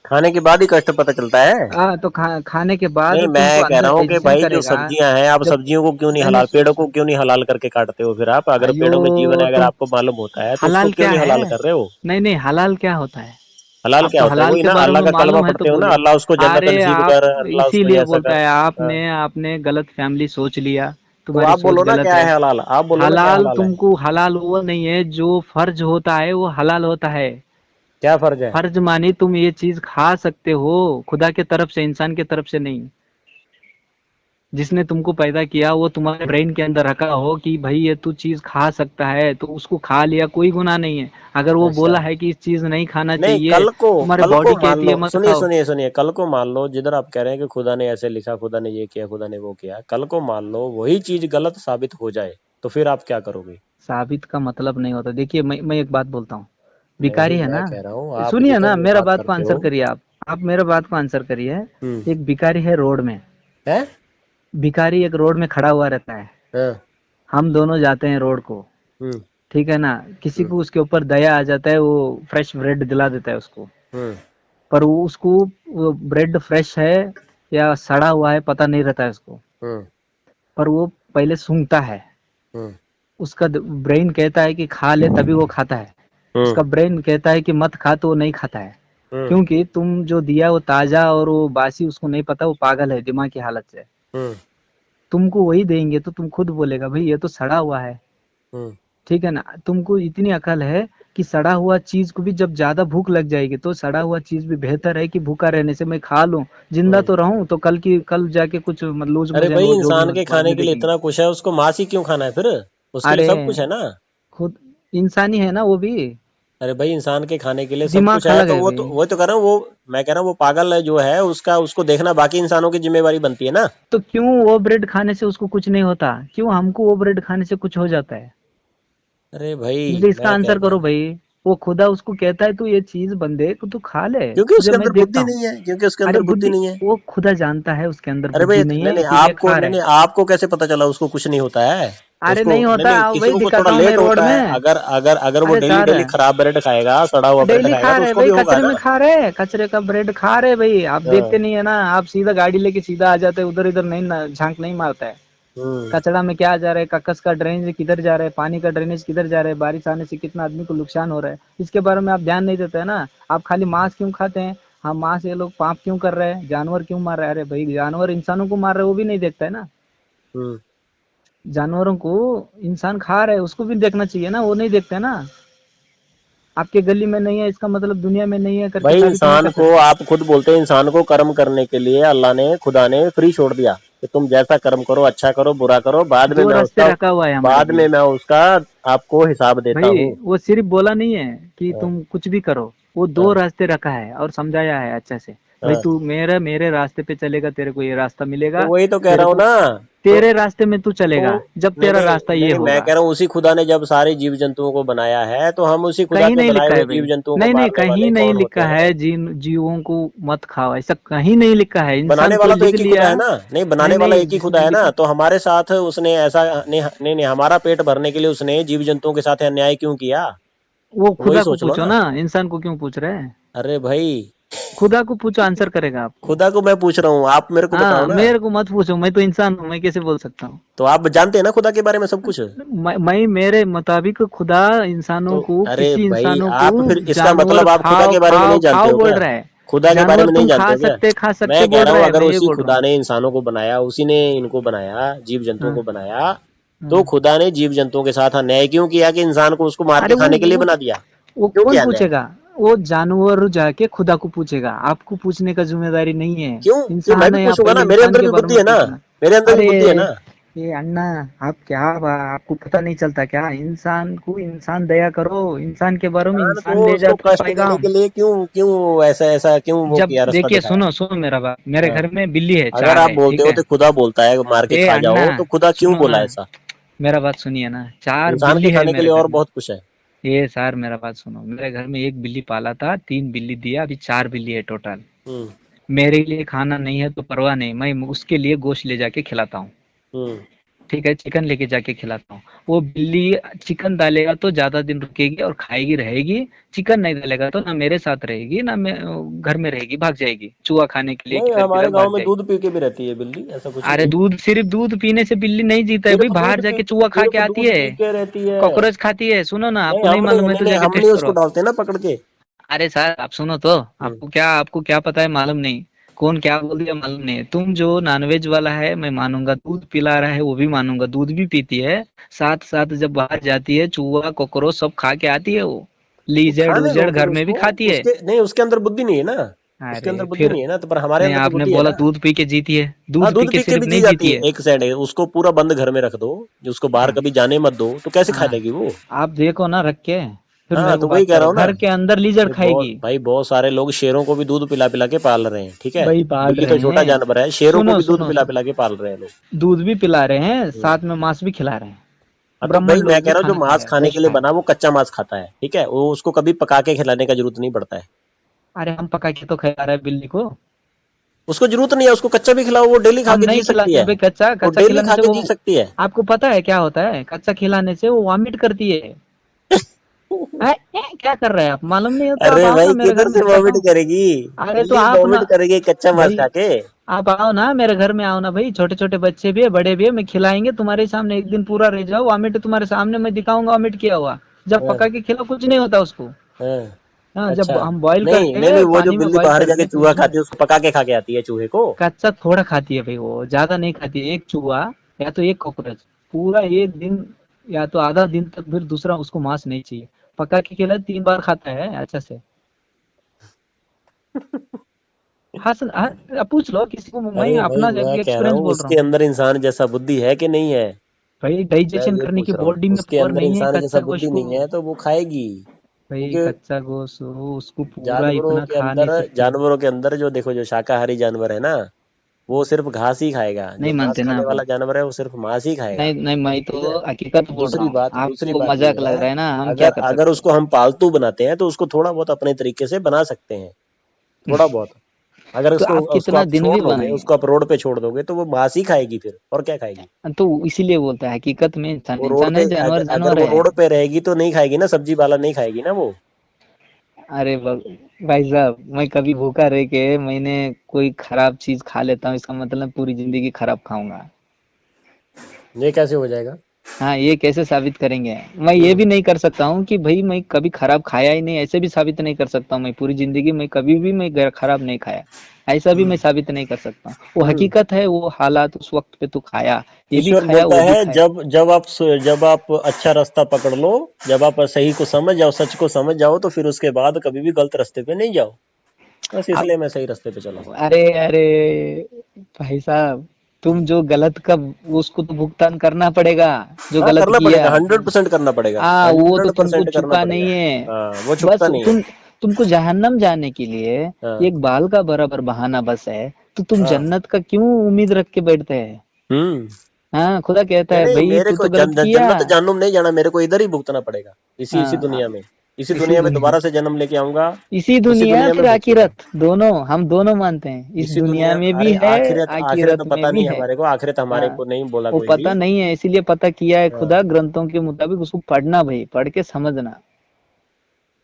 खाने के बाद ही कष्ट पता चलता है। हाँ तो खाने के बाद नहीं, तुमको मैं कह अंदर रहा हूँ कि डाइजेशन भाई जो करेगा। सब्जियां हैं, आप जब सब्जियों को क्यों नहीं नहीं नहीं हलाल, पेड़ों को क्यों नहीं हलाल करके काटते हो? फिर आप अगर अयो पेड़ों में जीवन है, अगर तुम, आपको मालूम होता है, तो उसको हलाल क्यों क्या नहीं है, हलाल कर रहे हो? नहीं नहीं हलाल क्या होता है। हलाल आप क्या तो होता है? हलाल वही के ना, बारे अल्लाह में का कलमा मालूम है तो पढ़ते हो ना, बोलो। अल्लाह उसको जन्नत अरे नसीब आप कर, अल्लाह उसको ये इसीलिए ऐसा बोलता कर। है, हाँ। आपने गलत फैमिली सोच लिया, तो तुम्हारी आप सोच बोलो ना गलत क्या है। है हलाल, आप बोलो ना क्या हलाल हलाल है। तुमको, हलाल वो नहीं है जो फर्ज होता है वो हलाल होता है। क्या फर्ज है? फर्ज मानी तुम ये चीज खा सकते हो, खुदा के तरफ से, इंसान के तरफ से नहीं। जिसने तुमको पैदा किया वो तुम्हारे ब्रेन के अंदर रखा हो कि भाई ये तू चीज खा सकता है, तो उसको खा लिया, कोई गुनाह नहीं है। अगर वो अच्छा। बोला है कि इस चीज नहीं खाना नहीं, चाहिए, तुम्हारे कल को बॉडी मान कहती लो, है मत सुनिए खाओ। सुनिए सुनिए, कल को मान लो जिधर आप कह रहे हैं कि खुदा ने ऐसे लिखा, खुदा ने ये किया, खुदा ने वो किया, कल को मान लो वही चीज गलत साबित हो जाए, तो फिर आप क्या करोगे? साबित का मतलब नहीं होता। देखिए मैं एक बात बोलता हूँ, भिखारी नहीं, है मैं ना, कह रहा हूँ आप सुनिए जिधर ना, ये मेरा बात बात को करते आंसर हो। करिए आप मेरा बात को आंसर करिए। हम्म। एक भिखारी है रोड में, है। भिखारी एक रोड में खड़ा हुआ रहता है। हाँ। हम दोनों जाते हैं रोड को, हम्म। ठीक है ना, किसी हम्म। को उसके ऊपर दया आ जाता है, वो फ्रेश ब्रेड दिला देता है उसको। हम्म। पर वो उसको, वो ब्रेड फ्रेश है या सड़ा हुआ है पता नहीं रहता है उसको। हम्म। पर वो पहले सूंघता है, हम्म। उसका ब्रेन कहता है कि खा ले, तभी वो खाता है। हम्म। उसका ब्रेन कहता है कि मत खा, तो वो नहीं खाता है। हम्म। क्योंकि तुम जो दिया वो ताजा और वो बासी उसको नहीं पता, वो पागल है दिमाग की हालत से। हम्म। तुमको वही देंगे तो तुम खुद बोलेगा भाई ये तो सड़ा हुआ है, हम्म। ठीक है ना। तुमको इतनी अकल है कि सड़ा हुआ चीज को भी जब ज्यादा भूख लग जाएगी तो सड़ा हुआ चीज भी बेहतर है कि भूखा रहने से मैं खा लूं, जिंदा हम्म। तो रहूं, तो कल जाके कुछ लूज अरे मोशन भाई, वो जो भी इंसान हो के तो बाद खाने में के लिए देखेंगे। इतना कुछ है, उसको मांस ही क्यों खाना है फिर? उसके लिए अरे सब कुछ है ना। खुद इंसानी है ना वो भी, अरे भाई, इंसान के खाने के लिए सब कुछ दिमाग है, अलग तो है वो भाई। तो वो तो कह रहा हूँ, वो मैं कह रहा हूँ वो पागल है जो है, उसका उसको देखना बाकी इंसानों की जिम्मेवारी बनती है ना। तो क्यों वो ब्रेड खाने से उसको कुछ नहीं होता, क्यों हमको वो ब्रेड खाने से कुछ हो जाता है? अरे भाई, जल्दी इसका मैं आंसर कहना, करो भाई। वो खुदा उसको कहता है तू ये चीज बंदे को तू खा ले, क्योंकि तुझे उसके मैं अंदर देखता बुद्धि हूँ। नहीं है, क्योंकि उसके अरे अंदर बुद्धि बुद्धि, नहीं है। वो खुदा जानता है उसके अंदर अरे भाई, बुद्धि नहीं नहीं है, नहीं, इसीलिए आपको खा नहीं रहा नहीं, है। आपको कैसे पता चला उसको कुछ नहीं होता है? अरे उसको नहीं नहीं होता, नहीं, वही किसी को दिखाता थोड़ा हूँ मैं लेट रोड होता है, में। अगर अगर अगर वो अरे डेली सर, डेली खराब ब्रेड खाएगा, सड़ा हुआ ब्रेड डेली खाएगा, खा तो रहे उसको भाई, भी होगा कचरे में ना। खा रहे, कचरे का ब्रेड खा रहे भाई, आप देखते हाँ। नहीं है ना, आप सीधा गाड़ी लेके सीधा आ जाते हैं, उधर इधर नहीं ना, झांक नहीं मारता है। हम्म। कचड़ा में क्या जा रहा है, कक्कस का ड्रेनेज किधर जा रहा है, पानी का ड्रेनेज किधर जा रहा है, बारिश आने से कितना आदमी को नुकसान हो रहा है, इसके बारे में आप ध्यान नहीं देते है ना। आप खाली मांस क्यों खाते हैं, हम मांस, ये लोग पाप क्यों कर रहे हैं, जानवर क्यों मार रहे हैं, अरे भाई जानवर इंसानों को मार रहे हैं वो भी नहीं देखता है ना। हम्म। जानवरों को इंसान खा रहे हैं उसको भी देखना चाहिए ना, वो नहीं देखते ना। आपके गली में नहीं है इसका मतलब दुनिया में नहीं है करके भाई, साबित नहीं इंसान कर को, सकते। आप खुद बोलते हैं इंसान को कर्म करने के लिए अल्लाह ने, खुदा ने फ्री छोड़ दिया कि तुम जैसा कर्म करो, अच्छा करो बुरा करो, दो रास्ते रखा हुआ है हमारे बाद में लिए मैं उसका आपको हिसाब देता भाई, हूँ। वो सिर्फ बोला नहीं है कि हाँ। तुम कुछ भी करो, वो दो हाँ। रास्ते रखा है और समझाया है अच्छे से। भाई हाँ। तू मेरे मेरे रास्ते पे चलेगा, तेरे को ये रास्ता तो मिलेगा, वही तो कह तेरे रहा हूँ को ना। तो तेरे रास्ते में तू तो चलेगा जब नहीं तेरा नहीं रास्ता ये नहीं, मैं होगा। कह रहा हूँ उसी खुदा ने जब सारे जीव जंतुओं को बनाया है, तो हम उसी खुदा कहीं के नहीं बनाए लिखा हुए है भाई, जीव जंतुओं को नहीं नहीं, मारने कहीं वाले नहीं कौन होते लिखा हैं? है जिन जीवों को मत खाओ, ऐसा कहीं नहीं लिखा है, बनाने इंसान कोई वाला तो लिख एक ही खुदा लिया। है ना। नहीं, नहीं बनाने वाला नहीं, एक ही जिसने खुदा है ना, लिखा, तो हमारे साथ उसने ऐसा नहीं नहीं नहीं, हमारा पेट भरने के लिए उसने जीव जंतुओं के साथ अन्याय क्यों किया? वो तो वही खुदा को सोच लो पूछो ना। ना, इंसान को क्यों पूछ रहे हैं? अरे भाई, खुदा को पूछो, आंसर करेगा आपको। खुदा को मैं पूछ रहा हूँ, आप मेरे को बताओ हाँ, ना। मेरे को मत पूछो, मैं तो इंसान हूँ, मैं कैसे बोल सकता हूँ। तो आप जानते हैं ना खुदा के बारे में सब कुछ। मैं मेरे मुताबिक खुदा इंसानों तो को, अरे किसी भाई, इंसानों को आप फिर इसका जानवर मतलब आप खुदा खाओ के बारे में खाओ नहीं जानते खाओ हो बोल क्या? रहा है। खुदा के बारे जानवर में नहीं तुम जानते हो क्या? खा सकते मैं कह बोल रहा रहा हूँ, है, अगर मैं ये उसी बोल रहा खुदा हूँ। ने इंसानों को बनाया, उसी ने इनको बनाया, जीव जंतुओं हाँ, को बनाया, तो हाँ। खुदा ने जीव जंतुओं के साथ अन्याय क्यों किया कि इंसान को उसको मार अरे के खाने के लिए बना दिया? वो क्यों कौन किया अन्याय? पूछेगा? वो जानवर जाके खुदा को पूछेगा, आपको पूछने का जिम्मेदारी नहीं है। क्यों क्यों, मैं इंसान भी है, आप पूछूंगा ना, पहले मेरे इंसान अंदर के भी बारे बुद्धि में है ना। पूछना। मेरे अंदर भी अरे बुद्धि है ना। ये अन्ना, आप क्या आपको पता नहीं चलता क्या? इंसान को इंसान दया करो, इंसान के बारे में इंसान को इंसान ले उसको जाता है कष्ट देने पैगाम। के लिए क्यों क्यों ऐसा ऐसा क्यों वो जब किया, रास्ता देखिए, दिखाया? सुनो सुनो मेरा बात, मेरे हाँ। घर में बिल्ली है, अगर चार आप है, बोलते ठीक हो है। तो खुदा बोलता है मार के ए खा अन्ना, जाओ, तो खुदा क्यों सुनो ना, बोला ऐसा? मेरा बात सुनिए ना, चार इंसान के बिल्ली है खाने के मेरे लिए घर और में। बहुत कुछ है। ये सर मेरा बात सुनो, मेरे घर में एक बिल्ली पाला था, तीन बिल्ली दिया, अभी चार बिल्ली है टोटल। हम्म। मेरे लिए खाना नहीं है तो परवाह नहीं, मैं उसके लिए गोश्त ले जाके खिलाता हूँ, हम्म। ठीक है, चिकन लेके जाके खिलाता हूँ। वो बिल्ली चिकन डालेगा तो ज्यादा दिन रुकेगी और खाएगी रहेगी, चिकन नहीं डालेगा तो ना मेरे साथ रहेगी ना मैं घर में रहेगी, भाग जाएगी चूहा खाने के लिए, नहीं, किधर हमारे किधर गांव भाग में जाएगी। दूध पी के भी रहती है बिल्ली, ऐसा कुछ नहीं अरे है। दूध, सिर्फ दूध पीने से बिल्ली नहीं जीता है भाई, बाहर जाके चूहा खा के आती है, दूध पी के रहती है। कॉकरोच खाती है। सुनो ना, नहीं, आपको नहीं हम नहीं मालूम है नहीं तो नहीं, जाके हम नहीं टेस्ट उसको करो। डालते ना पकड़ के। अरे सर आप सुनो तो, आपको क्या पता है मालूम नहीं, कौन क्या बोल दिया मालूम नहीं है। तुम जो नॉनवेज वाला है मैं मानूंगा, दूध पिला रहा है वो भी मानूंगा, दूध भी पीती है, साथ साथ जब बाहर जाती है चूहा कॉकरोच सब खा के आती है वो, तो लीजड़ खाने दो उजड़ फिर घर में भी उसको। खाती है। उसके नहीं, उसके अंदर बुद्धि नहीं है ना, उसके अरे अंदर बुद्धि फिर नहीं है ना, तो पर हमारे नहीं, अंदर तो आपने बुद्धि है बोला ना। दूध पी के जीती है, हाँ, दूध पी दूध के पी के सिर्फ भी जी नहीं जाती जीती है, है। एक साइड है, उसको पूरा बंद घर में रख दो, जो उसको बाहर हाँ कभी जाने मत दो, तो कैसे खा हाँ, लेगी वो। आप देखो ना रख के, फिर हाँ, मेरे को तो वही बात कह रहा करो, हूँ ना। घर के अंदर लीजड़ खाएगी। बहुत सारे लोग शेरों को भी दूध पिला पिला के पाल रहे हैं, ठीक है। वही पाल बिल्ली तो रहे छोटा हैं। जानवर है, शेरों को सुनो भी दूध सुनो पिला सुनो, पिला के पाल रहे हैं लोग। दूध भी पिला रहे हैं, हम्म। साथ में मांस भी खिला रहे हैं। हाँ, तो ब्राह्मण भाई मैं लोग कह भी रहा हूँ, जो खाना खा मांस रहे हैं, खाने के गोश्त लिए खा रहे बना वो कच्चा मांस खाता है, ठीक है, वो उसको कभी पका के खिलाने का जरूरत नहीं पड़ता है। हैं। अरे हम पका के तो खिला रहे हैं बिल्ली को। उसको जरूरत नहीं है, उसको कच्चा भी खिलाओ, वो डेली खा हम के जी नहीं सकती खिलाते है। भाई कच्चा, वो कच्चा डेली खिलाने खा से के वो, जी सकती है। आपको पता है क्या होता है, कच्चा खिलाने से वो वॉमिट करती है। क्या कर रहे हैं आप, मालूम नहीं हो तो अरे आप आओ भाई, ना मेरे घर किधर में से खिलाता वॉमिट हूँ। करेगी। अरे तो बिल्ली आप वॉमिट ना करेगी कच्चा मांस भाई, खा के। आप आओ ना मेरे घर में, आओ ना भाई, छोटे छोटे बच्चे भी है बड़े भी है, मैं खिलाएंगे तुम्हारे सामने, एक दिन पूरा रह जाओ, वॉमिट तुम्हारे सामने मैं दिखाऊंगा वॉमिट किया हुआ। जब हाँ, पका के खिलाओ कुछ नहीं होता उसको। हाँ। हाँ, अच्छा। जब हम बॉईल नहीं नहीं नहीं, करके वो जो पानी में बिल्ली बॉईल बाहर जाके करके तो चूहा उसमें खाती है, उसको पका के खा के आती है चूहे को। कच्चा थोड़ा खाती है भाई, वो ज्यादा नहीं खाती है, एक चूहा या तो एक कॉकरोच पूरा एक दिन या तो आधा दिन तक, फिर दूसरा उसको मांस नहीं चाहिए, पका के खिला 3 बार खाता है अच्छा से। हाँ सर, हाँ, पूछ लो किसी को, मैं अरे भाई, अपना मैं कह रहा एक्सपीरियंस हूँ, बोल रहा उसके हूँ। अंदर इंसान जैसा बुद्धि है कि नहीं है। भाई मैं डाइजेशन ये करने पूछ की रहा हूँ, बॉडी में उसके पावर अंदर नहीं है इंसान जैसा कच्चा बुद्धि गोश्त को। नहीं है तो वो खाएगी। भाई क्योंकि कच्चा गोश्त वो उसको पूरा इतना खा नहीं सकती। जानवरों के अंदर जो देखो, जो शाकाहारी जानवर है ना, वो सिर्फ घास ही खाएगा। नहीं जो घास मानते ना खाने आप वाला लोग। जानवर है वो सिर्फ मांस ही खाएगा। नहीं नहीं, मैं ठीक है। तो हकीकत बोल रहा हूँ, दूसरी आपको बात ये मजाक लग है, रहा है ना, हम क्या अगर कर अगर सकते हैं। उसको हम पालतू बनाते हैं तो उसको थोड़ा बहुत अपने तरीके से बना सकते हैं, थोड़ा बहुत। अगर तो उसको आप उसको कितना आप दिन छोड़ भी दोगे, बनाएंगे। उसको आप रोड पे छोड़ दोगे, तो वो मांस ही खाएगी फिर, और क्या खाएगी। तो इसीलिए बोलता है हकीकत में इंसान वो रोड इंसान पे है, जानवर अगर जानवर वो है। रोड पे रहेगी तो नहीं खाएगी ना, सब्जी वाला नहीं खाएगी ना वो। अरे भाई साहब, मैं कभी भूखा रह के मैंने कोई खराब चीज खा लेता हूँ, इसका मतलब पूरी जिंदगी खराब खाऊंगा। ये कैसे हो जाएगा। हाँ, ये कैसे साबित करेंगे। मैं ये हम्म। भी नहीं कर सकता हूँ कि भाई मैं कभी खराब खाया ही नहीं, ऐसे भी साबित नहीं कर सकता हूँ, मैं पूरी जिंदगी में कभी भी मैं खराब नहीं खाया, ऐसा भी मैं हम्म। साबित नहीं कर सकता हूँ। वो हम्म। हकीकत है, वो हालात उस वक्त पे तू खाया, ये भी ईश्वर खाया बोलता वो भी है, खाया। जब आप अच्छा रास्ता पकड़ लो, जब आप सही को समझ जाओ, सच को समझ जाओ, तो फिर उसके बाद कभी भी गलत रास्ते पे नहीं जाओ। बस अब इसलिए मैं सही रास्ते पे चला हूँ। अरे अरे भाई साहब, तुम जो गलत का उसको तो भुगतान करना पड़ेगा, जो हाँ, गलत करना किया। पड़ेगा, 100% करना पड़ेगा, वो तो हंड्रेड तुमको परसेंट करना चुका पड़ेगा। नहीं है। हाँ, वो बस छुपता नहीं है। तुमको जहन्नम जाने के लिए हाँ। एक बाल का बराबर बहाना बस है, तो तुम हाँ। जन्नत का क्यों उम्मीद रख के बैठते हैं। हम्म। हाँ, खुदा कहता नहीं है नहीं, भाई मेरे तू को तो गलत किया। जन्नत जहन्नुम नहीं जाना, मेरे को इधर ही भुगतना पड़ेगा, इसी इसी हाँ, दुनिया में। इसी इसी दुनिया में दुनिया, दोबारा से जन्म लेके आऊंगा। इसी इसी दुनिया दुनिया में फिर भुगतूंगा। आखिरत, दोनों हम दोनों मानते हैं, इस इसी दुनिया दुनिया। में भी अरे है, आखिरत, आखिरत आखिरत में पता भी नहीं है। हमारे को, आखिरत हमारे हाँ, को नहीं बोला वो कोई भी। पता नहीं है, इसीलिए पता किया है हाँ। खुदा ग्रंथों के मुताबिक, उसको पढ़ना भाई, पढ़ के समझना।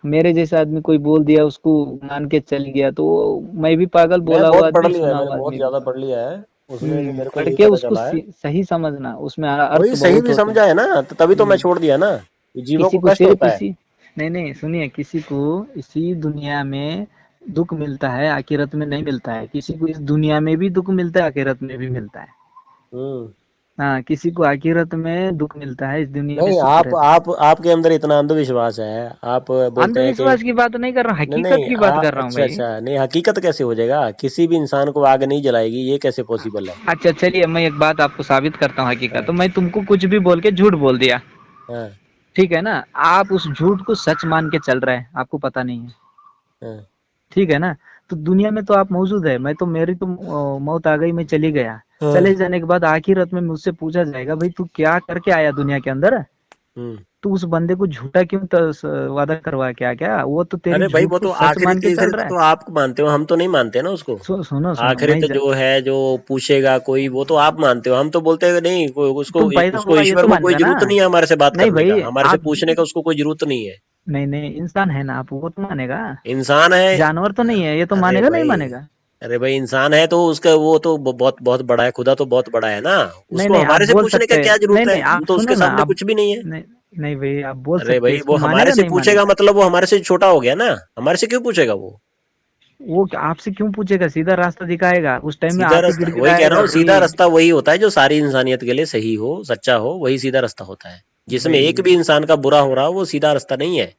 मेरे जैसा आदमी कोई बोल दिया उसको मान के चल गया तो मैं भी पागल, मैं बोला हुआ बहुत पढ़ आदमी, लिया है, सुना मैंने हुआ बहुत आदमी भी। ज्यादा पढ़ लिया है। उसमें भी मेरे को पढ़ यही के पता उसको चला है। सही समझना, उसमें अर्थ वही सही बहुत भी होते हैं। समझा है ना, तो तभी तो मैं हम्म, छोड़ दिया ना। ये जीवों किसी को को कष्ट सिर्फ होता है। इसी, नहीं नहीं सुनिए, किसी को इसी दुनिया में दुख मिलता है, आखिरत में नहीं मिलता है, किसी को इस दुनिया में भी दुख मिलता है, आखिरत में भी मिलता है। हम्म। हाँ, किसी को आखिरत में दुख मिलता है, इस दुनिया में नहीं, सुख आप रहता है। आप आपके अंदर इतना अंधविश्वास है। आप बोलते हैं कि अंधविश्वास की बात नहीं कर रहा हूँ, नहीं हकीकत नहीं, की बात कर रहा हूँ अच्छा भाई। अच्छा, नहीं, हकीकत कैसे हो जाएगा, किसी भी इंसान को आग नहीं जलाएगी, ये कैसे पॉसिबल है। अच्छा चलिए, मैं एक बात आपको साबित करता हूँ हकीकत, हाँ। तो मैं तुमको कुछ भी बोल के झूठ बोल दिया, हाँ। ठीक है ना, आप उस झूठ को सच मान के चल रहे हैं, आपको पता नहीं है, हाँ। ठीक है ना। तो दुनिया में तो आप मौजूद है, मैं तो, मेरी तो मौत आ गई, मैं चली गया, हाँ। चले जाने के बाद आखिरत में मुझसे पूछा जाएगा भाई तू क्या करके आया दुनिया के अंदर, हम्म। तो उस बंदे को झूठा क्यों वादा करवा के आ गया, वो तो तेरी अरे भाई, झूठ वो को तो सच मान आखिरत के चल आखिरत रहा है। तो आप मानते हो, हम तो नहीं मानते ना उसको। सुनो सुनो, आखिरत जो है, जो पूछेगा कोई, वो तो आप मानते हो, हम तो बोलते हैं नहीं, उसको तुम पैदा उसको हुआ ये ईश्वर तो को कोई मानेगा ना। जरूरत नहीं है हमारे से बात नहीं करने का, भाई, हमारे से आप, पूछने का उसको कोई जरूरत नहीं है। नहीं नहीं, इंसान है ना आप, वो तो मानेगा। इंसान है। जानवर तो नहीं है, ये तो अरे मानेगा नहीं भाई, मानेगा। अरे भाई, इंसान है तो उसका वो तो बहुत बहुत बड़ा है, खुदा तो बहुत बड़ा है ना। नहीं उसको नहीं, आप हमारे से बोल पूछने का सकते हैं, क्या नहीं जरूरत है, नहीं, हम आप तो सुनो उसके ना, सामने आप, कुछ भी नहीं है। नहीं, नहीं भाई, आप बोल अरे सकते हैं, भाई वो इसको हमारे मानेगा से नहीं पूछेगा मानेगा? मतलब वो हमारे से छोटा हो गया ना, हमारे से क्यों पूछेगा वो? वो आपसे क्यों पूछेगा? सीधा रास्ता दिखाएगा, उस टाइम में सीधा आप ही रास्ता वही कह रहा गिड़गिड़ाएगा हूँ, सीधा भाई। रास्ता वही होता है जो सारी इंसानियत के लिए सही हो, सच्चा हो, वही सीधा रास्ता होता है। जिसमें एक भाई भी इंसान का बुरा हो रहा हो वो सीधा रास्ता नहीं है,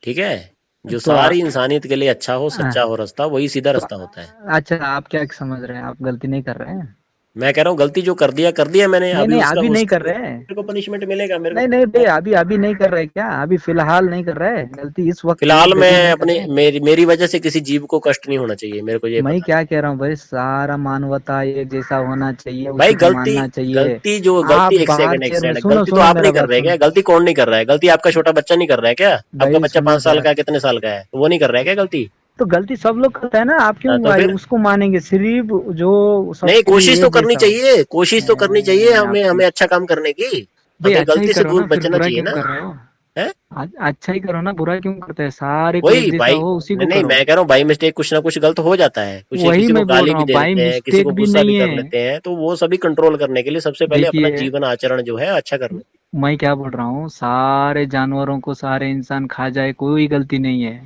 ठीक है। जो तो सारी इंसानियत के लिए अच्छा हो, आ, सच्चा हो रास्ता, वही सीधा तो रास्ता होता है। अच्छा, आप क्या समझ रहे हैं? आप गलती नहीं कर रहे हैं? मैं कह रहा हूँ गलती जो कर दिया मैंने, नहीं अभी नहीं, उसका अभी नहीं उसका कर रहे हैं। मेरे को पनिशमेंट मिलेगा, मेरे को नहीं नहीं पता भाई, है। अभी अभी नहीं कर रहे क्या? अभी फिलहाल नहीं कर रहे, गलती इस वक्त फिलहाल एक मैं घड़ी नहीं कर अपने रहे। मेरी वजह से किसी जीव को कष्ट नहीं होना चाहिए, मेरे को ये मैं पता है। क्या कह रहा हूँ भाई, सारा मानवता एक जैसा होना चाहिए, भाई उसी को गलती, मानना चाहिए। गलती आप एक बाहर सेकंड एक चेयर में, सेकंड, सुनो गलती तो सुनो आप मेरा नहीं कर बात रहे सुनो। क्या? गलती कौन नहीं कर रहा है? गलती आपका छोटा बच्चा नहीं कर रहा है क्या? आपका भाई बच्चा सुनो 5 साल सर, का है, कितने साल का है, वो नहीं कर रहा है क्या गलती? तो गलती सब लोग करते हैं ना, आप क्यों हाँ, तो भाई फिर उसको मानेंगे? सिर्फ जो नहीं, सबके कोशिश लिए तो एक करनी जैसा हो। चाहिए, कोशिश तो करनी चाहिए हमें, आपकी हमें अच्छा काम करने की। भाई, हमें अच्छा ही गलती से करो दूर ना, फिर बचना बुरा चाहिए क्यों ना, कर रहे हो? है। अच्छा ही करो ना, बुरा क्यों करते हैं? सारे को एक वही जैसा भाई, हो, उसी नहीं को नहीं, करो। मैं कह रहा हूँ बाई मिस्टेक कुछ ना कुछ गलत हो जाता है, कुछ वही किसी को मैं बोल गाली रहा भी हूँ, दे बाई देते हैं, किसी को मिस्टेक भी गुस्सा भी नहीं कर है। लेते हैं, तो वो सभी कंट्रोल करने के लिए सबसे पहले अपना देखिए, जीवन आचरण जो है अच्छा करना। मैं क्या बोल रहा हूँ, सारे जानवरों को सारे इंसान खा जाए, कोई गलती नहीं है।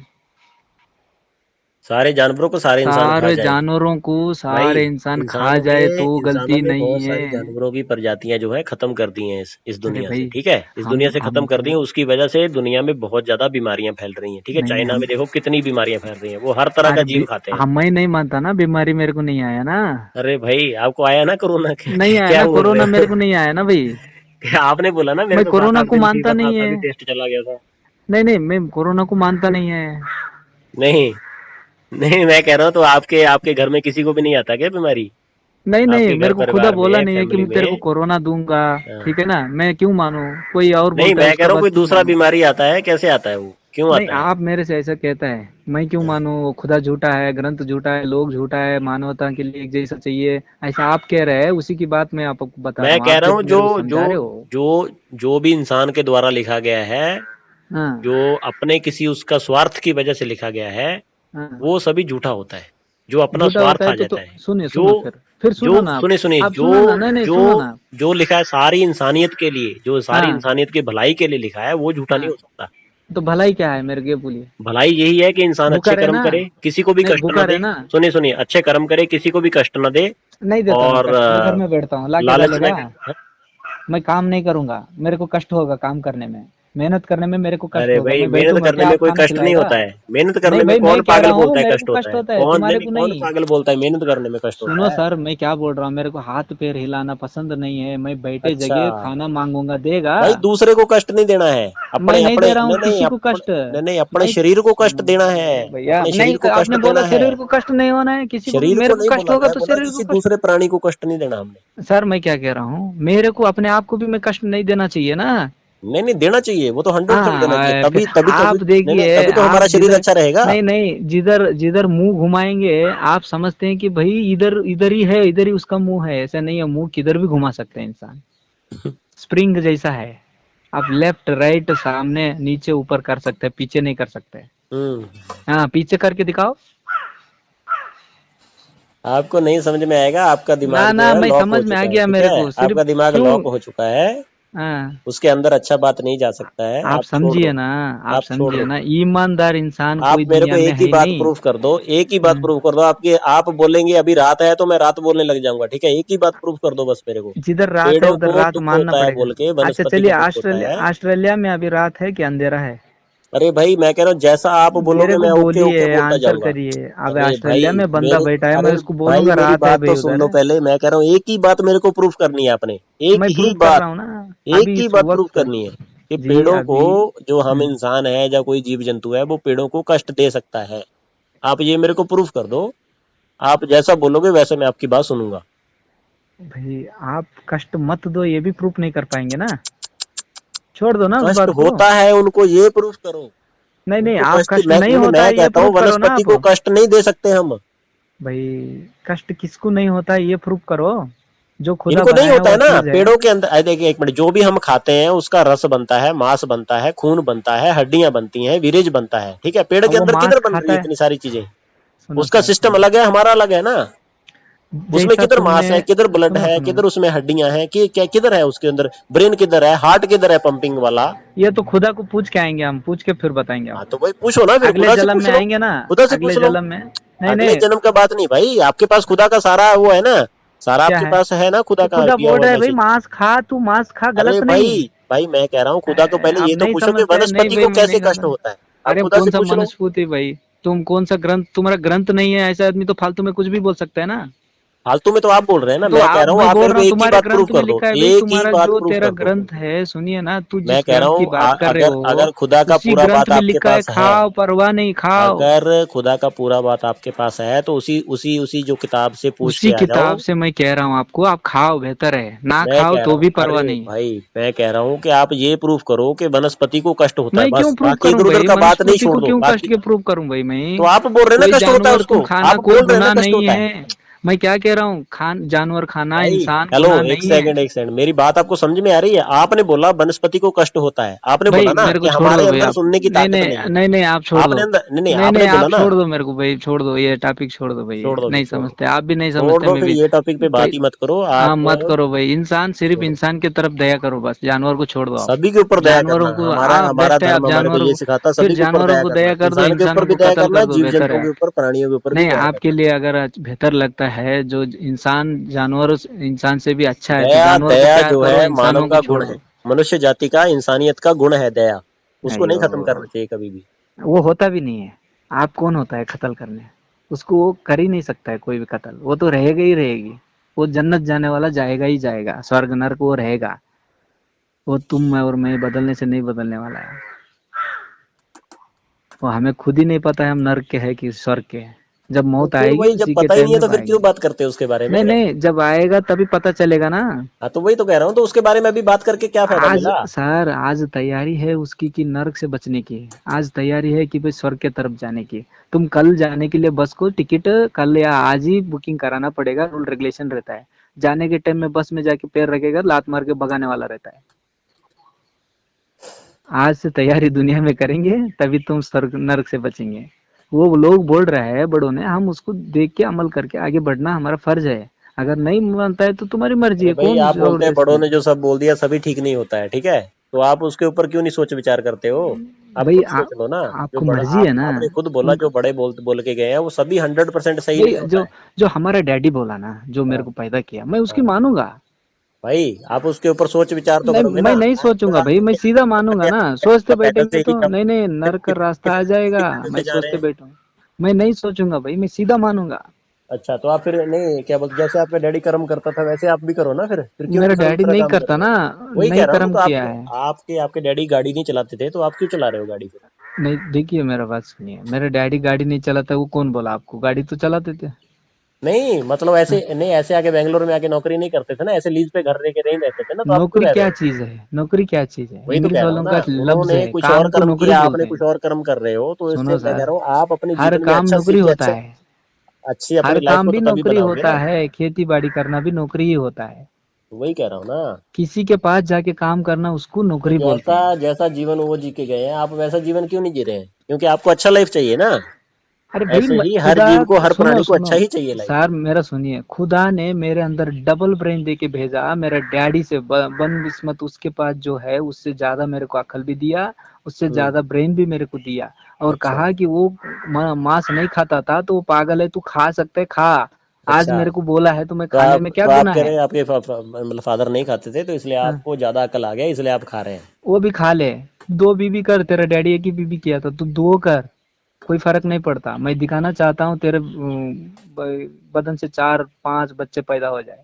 सारे जानवरों को सारे इंसान खा सारे जाए? जानवरों को भाई सारे इंसान खा इंसानों ने जाए तो इंसानों गलती ने नहीं बहुत है। सारी जानवरों की प्रजातियां जो है खत्म कर दी हैं इस अरे दुनिया से, भाई, ठीक है, इस दुनिया से खत्म कर दी हैं। हमको उसकी वजह से दुनिया में बहुत ज्यादा बीमारियां फैल रही हैं, ठीक है। नहीं नहीं, चाइना हम में देखो कितनी बीमारियां फैल रही हैं, वो हर तरह का अरे जीव खाते हैं। हम मैं नहीं मानता ना, बीमारी मेरे को नहीं आया ना। अरे भाई आपको आया ना कोरोना? नहीं आया क्या ना, बोल रहे कोरोना मेरे हो? को नहीं आया ना भाई। क्या आपने बोला ना मेरे मैं को सात कोरोना आठ को दिन मानता फीवर था नहीं है। तभी टेस्ट चला गया था। नहीं नहीं, मैं कोरोना को मानता नहीं है। नहीं नहीं, मैं कह रहा हूँ तो आपके आपके घर में किसी को भी नहीं आता क्या बीमारी? नहीं नहीं, आपके घर मेरे को खुदा परिवार बोला में, नहीं है कि फैमिली मैं तेरे को में? कोरोना दूंगा। हाँ। ठीक है ना, मैं क्यों मानूं? कोई और नहीं, बोलता है, मैं कह उसका रहा हूँ बात कोई क्यों दूसरा मानूं? बीमारी आता है, कैसे आता है, वो क्यों नहीं, आता है? आप मेरे से ऐसा कहता है, मैं क्यों हाँ। मानूं? वो खुदा झूठा है, ग्रंथ झूठा है, लोग झूठा है, मानवता के लिए एक जैसा चाहिए, ऐसा आप कह रहे हैं, उसी की बात मैं आपको बता रहा मैं हूँ, कह आप रहा जब हूँ जो मेरे को जो समझा रहे हो। जो जो भी इंसान के द्वारा लिखा गया है, हाँ जो अपने किसी उसका स्वार्थ की वजह से लिखा गया है, हाँ, वो सभी झूठा होता है। जो अपना झूठा होता स्वार्थ है आ तो जाता है, सुनिए जो सुनो, फिर जो सुनो ना सुने सुनिए, आप जो सुनो ना, नहीं नहीं, जो सुनो ना। जो लिखा है सारी इंसानियत के लिए, जो सारी हाँ इंसानियत की भलाई के लिए लिखा है, वो झूठा नहीं हाँ, हो सकता। तो भलाई क्या है मेरे को ये बोलिए? भलाई यही है कि इंसान भूखा अच्छे कर्म रहना? करे, किसी को भी नहीं, कष्ट भूखा न दे। रहना। सुनिए सुनिए, अच्छे कर्म करे, किसी को भी कष्ट न दे, नहीं देता मैं और कष्ट, मैं घर में बैठता हूँ, लाके लालच न डालेगा? करे। मैं काम नहीं करूंगा, मेरे को कष्ट होगा काम करने में, मेहनत करने में मेरे को कष्ट अरे होगा, भाई मैं मेहनत बैठूंगा करने क्या? में आप कोई खाना कष्ट नहीं खिलाएगा? होता है, मेहनत नहीं करने में भाई, मैं कौन कह रहा पागल हूँ बोलता है मेरे को कष्ट होता कष्ट है? होता है, कौन नहीं तुम्हारे नहीं, को कौन नहीं। पागल बोलता है मेहनत करने में कष्ट होता सुनो है? सर, मैं क्या बोल रहा हूँ, मेरे को हाथ पैर हिलाना पसंद नहीं है, मैं बैठे अच्छा, जगह खाना मांगूंगा, देगा? भाई दूसरे को कष्ट नहीं देना है, मैं अपने नहीं अपने दे रहा हूँ नहीं नहीं, किसी को अपने कष्ट। नहीं नहीं, अपने मैं शरीर को कष्ट सुनो देना है, भैया, अपने नहीं, शरीर को कष्ट आपने बोला देना है। शरीर को कष्ट नहीं होना है किसी को भी, शरीर मेरे को को नहीं कष्ट बोला, होगा मैं तो बोला शरीर को किसी कष्ट। दूसरे प्राणी को कष्ट नहीं देना हमने। सर मैं क्या कह रहा हूँ, मेरे को अपने आप को भी मैं कष्ट नहीं देना चाहिए ना। नहीं नहीं, देना चाहिए, वो तो 100% देना चाहिए, हाँ, तभी तभी तभी आप नहीं नहीं, देखिए, तभी तो आप हमारा शरीर जिधर, अच्छा रहेगा। नहीं नहीं, जिधर जिधर मुंह घुमाएंगे, आप समझते हैं कि भाई इधर इधर ही है, इधर ही उसका मुंह है, ऐसा नहीं है, मुंह किधर भी घुमा सकते हैं इंसान, स्प्रिंग जैसा है। आप लेफ्ट राइट सामने नीचे ऊपर कर सकते हैं, पीछे नहीं कर सकते। हम्म। हाँ, पीछे करके दिखाओ। आपको नहीं समझ में आएगा, आपका ना दिमाग जो ना, है मैं लॉक हो समझ में आ चुका है, गया ठीक मेरे है, को, सिर्फ आपका दिमाग क्यों? लॉक हो चुका है, हाँ, उसके अंदर अच्छा बात नहीं जा सकता है, आप आप छोड़ समझिए दो, ना, आप आप छोड़ समझिए दो। ना, ईमानदार इंसान आप कोई मेरे को दुनिया में एक ही है बात नहीं। प्रूफ कर दो, एक ही बात हाँ, प्रूफ कर दो, आपके आप बोलेंगे अभी रात है तो मैं रात बोलने लग जाऊंगा, ठीक है, एक ही बात प्रूफ कर दो बस मेरे को। जिधर रात है पेड़ों उधर को रात दुख मानना होता है पड़ेगा। बोल के, अच्छा वनस्पति चलिए, को दुख होता ऑस्ट्रेलिया है। ऑस्ट्रेलिया में अभी रात है कि अंधेरा है? अरे भाई मैं कह रहा हूँ जैसा आप मेरे बोलोगे को मैं ओके ओके बोलिए, बोलता आंसर जाऊंगा। करिए। अब अरे भाई ऑस्ट्रेलिया में बंदा मेरे बैठा है, मैं अरे उसको भाई बोलूंगा मेरी रात है बात तो भाई सुन उधर लो है? पहले, मैं कह रहा हूँ एक ही बात मेरे को प्रूफ करनी है आपने, एक मैं ही प्रूव कर बात, रहा हूँ ना, एक अभी ही इस बात प्रूफ वक्त। करनी है कि जी पेड़ों को, अभी। जो हम इंसान है या कोई जीव जंतु है वो पेड़ों को कष्ट दे सकता है, आप ये मेरे को प्रूफ कर दो। आप जैसा बोलोगे वैसे मैं आपकी बात सुनूंगा। भाई आप कष्ट मत दो, ये भी प्रूफ नहीं कर पाएंगे ना, छोड़ दो ना उस कष्ट बात को। होता है उनको ये प्रूफ करो। नहीं नहीं, उनको आप कष्ट, कष्ट मैं नहीं नहीं, होता मैं है ये कहता हूँ प्रूफ करो ना वनस्पति आप। को कष्ट नहीं दे सकते हम। भाई कष्ट किसको नहीं होता है ये प्रूफ करो, जो खुदा इनको नहीं बनाया होता हुआ है ना, चीज है। पेड़ों के अंदर देखिए एक मिनट, जो भी हम खाते हैं उसका रस बनता है, मांस बनता है, खून बनता है, हड्डियां बनती हैं, विरेज बनता है, ठीक है, पेड़ अब के वो अंदर मांस किधर बन रही खाता है है। इतनी सारी चीजें? सुनो उसका सर, सिस्टम सुनो, अलग है, हमारा अलग है ना। उसमें जैसा किधर मांस तुमने, है, किधर ब्लड सुनो है, सुनो, किधर उसमें हड्डियां हैं, कि क्या किधर है उसके अंदर, ब्रेन किधर है, हार्ट किधर है पंपिंग वाला। ये तो खुदा को पूछ के आएंगे हम, पूछ के फिर बताएंगे हाँ आपको। तो भाई पूछो ना, फिर अगले खुदा से जन्म पूछ में लो, आएंगे ना, खुदा से अगले पूछ लो। जन्म में। नहीं अगले नहीं, जन्म का बात नहीं भाई, आपके पास खुदा का सारा वो है ना, सारा क्या आपके है? पास है ना खुदा तो का खुदा दिया बोल हुआ रहा है भाई मैसेज। मांस खा, तू मांस खा, अरे गलत भाई, नहीं। भाई मैं कह रहा हूँ खुदा को पहले आप ये तो नहीं पूछो कि समझते, नहीं वनस्पति भाई को मैं कैसे नहीं कष्ट समझ। होता है। आप अरे खुदा कौन से सा पूछ लो। मनुस्मृति भाई? तुम कौन सा ग्रंथ, तुम्हारा ग्रंथ नहीं है, ऐसा आदमी तो फालतू में कुछ भी बोल सकता है ना। फालतू में तो आप बोल रहे हैं ना, तो मैं कह आप, रहा हूँ मैं आप बोल मेरे रहा को हूँ एक ही तुम्हारे बात प्रूव ग्रंथ में कर दो, लिखा है भाई, एक ही तुम्हारा बात जो प्रूव तेरा कर दो। ग्रंथ है, सुनिए ना, तू मैं जिस कह रहा ग्रंथ की हूँ बात कर रहे अगर हो, अगर खुदा का उसी पूरा ग्रंथ बात में आपके लिखा है पास है, खाओ परवाह नहीं खाओ। अगर खुदा का पूरा बात आपके पास है तो उसी उसी उसी जो किताब से पूछ उसी के आ जाओ। किताब से मैं कह रहा हूँ आपको, आप खाओ बेहतर है, ना मैं खाओ कह रहा तो हूँ, भी अरे परवाह नहीं है। भाई मैं कह रहा हूँ कि आप ये प्रूफ करो कि वनस्पति को कष्ट होता है, मैं क्यों बस प्रूव बाकी करूं इधर उधर भाई, का बात नहीं, मनुस्मृति छोड़ को दो क्यों कष्ट बाकी। के प्रूव करूं भाई तो मैं? आप बोल रहे हैं ना कोई कष्ट होता है जानवर को उसको, खाना आप कोई बोल रहे हैं ना गुनाह कष्ट नहीं होता है। है। मैं क्या कह रहा हूँ, खान जानवर खाना भाई इंसान हेलो, गुनाह एक नहीं है। सेकंड एक सेकंड, मेरी बात आपको समझ में आ रही है? आपने बोला वनस्पति को कष्ट होता है, आपने भाई बोला ना मेरे कि को छोड़ हमारे दो भाई अंदर आप, सुनने की नहीं ताकत नहीं नहीं है। नहीं नहीं, आप छोड़ दो। आपने अंदर नहीं नहीं, नहीं नहीं, आपने बोला आप ना। छोड़ दो मेरे को भाई, छोड़ दो ये टॉपिक, छोड़ दो भाई, छोड़ दो फिर, नहीं छोड़ दो, समझते आप भी, नहीं छोड़ समझते दो मैं फिर, भी। ये टॉपिक पे बात भाई ही मत करो हाँ, आप। मत करो भाई, इंसान सिर्फ छोड़ो, इंसान की तरफ दया करो, बस जानवर को छोड़ दो आप। सभी के ऊपर दया करना, जानवरों को हमारा आप हमारा बेस्ट है, आप धर्म हमारे को जानवरों ये को, सिखाता, फिर सभी के ऊपर जानवरों दया को करना, दया कर दो, इंसान के ऊपर इंसानों भी को दया कत्ल करना, कर दो, जीव बेहतर जंतुओं है। के ऊपर, प्राणियों के ऊपर भी नहीं, दया आपके करना। लिए अगर आज बेहतर लगता है जो इंसान जानवर इंसान से भी अच्छा है, तो दया, जानवर को दया प्यार जो करो, है मानव इंसानों को का छोड़ गुण है, दो। मनुष्य जाति का, इंसानियत का गुण है दया। उसको नहीं अयो, खत्म करना चाहिए कभी भी। वो होता भी नहीं है। आप कौन होता है कत्ल करने? उसको वो कर ही नहीं सकता है कोई भी कत्ल, वो तो रहेगा ही रहेगी। वो जन्नत जाने वाला जाएगा ही जाएगा, स्वर्ग नरक वो रहेगा। वो तुम मैं और मैं बदलने से नहीं बदलने वाला है। वो हमें खुद ही नहीं पता है हम नर्क के है कि स्वर्ग के है। जब तो मौत फिर आएगी वही, जब उसी के पता ही टाइम नहीं है में तो फिर क्यों पाएंगे। बात करते हैं उसके बारे में। नहीं नहीं, जब आएगा तभी पता चलेगा ना। हाँ तो वही तो कह रहा हूँ, तो उसके बारे में अभी बात करके क्या फायदा आज मिला। सर, आज तैयारी है उसकी कि नर्क से बचने की, आज तैयारी है कि भाई स्वर्ग के तरफ जाने की। तुम कल जाने के लिए बस को टिकट कल या आज ही बुकिंग कराना पड़ेगा, रूल रेगुलेशन रहता है। जाने के टाइम में बस में जाके पैर रखेगा, लात मार के भगाने वाला रहता है। आज से तैयारी दुनिया में करेंगे तभी तुम स्वर्ग नर्क से बचेंगे। वो लोग बोल रहा है बड़ों ने, हम उसको देख के अमल करके आगे बढ़ना हमारा फर्ज है। अगर नहीं मानता है तो तुम्हारी मर्जी अरे है, भाई, कौन आप बोलते हैं बड़ों जबरदस्ती। ने जो सब बोल दिया सभी ठीक नहीं होता है, ठीक है, तो आप उसके ऊपर क्यों नहीं सोच विचार करते हो। आप भाई खुद सोच लो ना। जो आपको बड़ा मर्जी है ना आपने खुद बोला, जो उनका। बड़े बोल के गए हैं वो सभी 100% सही भाई नहीं होता जो है। जो हमारा डैडी बोला ना, जो मेरे हाँ, को पैदा किया, मैं उसकी हाँ। मानूंगा। भाई आप उसके ऊपर सोच विचार तो नहीं, करोगे मैं ना। नहीं सोचूंगा भाई, मैं सीधा मानूंगा ना। सोचते पैदल बैठेंगे से ही तो नहीं नहीं, नर्क का रास्ता आ जाएगा। पैदल मैं से जा रहे सोचते हैं। बैठूं, मैं नहीं सोचूंगा भाई, मैं सीधा मानूंगा। अच्छा, तो आप फिर नहीं, क्या बोलते, जैसे आपका डैडी कर्म करता था वैसे आप भी करो ना, फिर क्यों मेरा दूसरा डैडी दूसरा नहीं काम कर करता रहे ना, हो। वही कह नहीं रहा हूँ ना, कर्म तो किया आपके है। आपके आपके डैडी गाड़ी नहीं चलाते थे तो आप क्यों चला रहे हो गाड़ी फिर। नहीं देखिए, मेरा बात सुनिए, मेरे डैडी गाड़ी नहीं चलाता, वो कौन बोला आपको? गाड़ी तो चलाते थे। नहीं मतलब ऐसे हाँ, नहीं, ऐसे आके बेंगलोर में आके नौकरी नहीं करते थे ना, ऐसे लीज पे घर लेके नहीं रहते थे ना, तो आप क्यों नौकरी रह रहे क्या हो। चीज है? नौकरी क्या चीज है? वही तो इंग्लिश कह रहा हूँ वालों ना, का लफ्ज उन्होंने है, कुछ और काम को कर्म नौकरी किया, आपने बोलते कुछ हैं। और कर्म कर रहे हो, तो सुनो इसलिए मैं कह सर, रहा हूँ आप अपने हर जीवन में काम अच्छा सीख नौकरी के होता अच्छा, है। अच्छी हर अपनी लाइफ काम को भी तो तभी नौकरी बनाओगे होता ना। है, खेती बाड़ी करना भी नौकरी ही होता है। तो वही कह रहा हूँ ना। किसी के पास जाके काम करना उसको तो नौकरी बोलते जैसा हैं। जैसा जीवन वो जी के गए हैं, आप वैसा जीवन क्यों नहीं जी रहे हैं, क्योंकि आपको अच्छा लाइफ चाहिए ना। अरे भाई ऐसे ही हर खुदा, जीव को, हर सुनो प्राणी को सुनो अच्छा ही चाहिए लाइफ। सर, मेरा सुनिए, खुदा ने मेरे अंदर डबल ब्रेन दे के भेजा। मेरे डैडी से बनस्बत उसके पास जो है उससे ज्यादा मेरे को अकल भी दिया, उससे हम्म। ज्यादा ब्रेन भी मेरे को दिया। और अच्छा, कहा कि वो मांस नहीं खाता था तो वो पागल है, तू खा सकते खा। आज अच्छा। मेरे को बोला है तो मैं तो खाने आप में क्या तो आप गुनाह कह है? रहे हैं आपके मतलब फादर नहीं खाते थे, तो इसलिए हाँ, आपको ज्यादा अकल आ गया, इसलिए आप खा रहे हैं। वो भी खा ले। दो बीबी कर, तेरा डैडी एक ही बीबी किया था, तू दो कर, कोई फर्क नहीं पड़ता। मैं दिखाना चाहता हूँ तेरे बदन से चार पांच बच्चे पैदा हो जाए।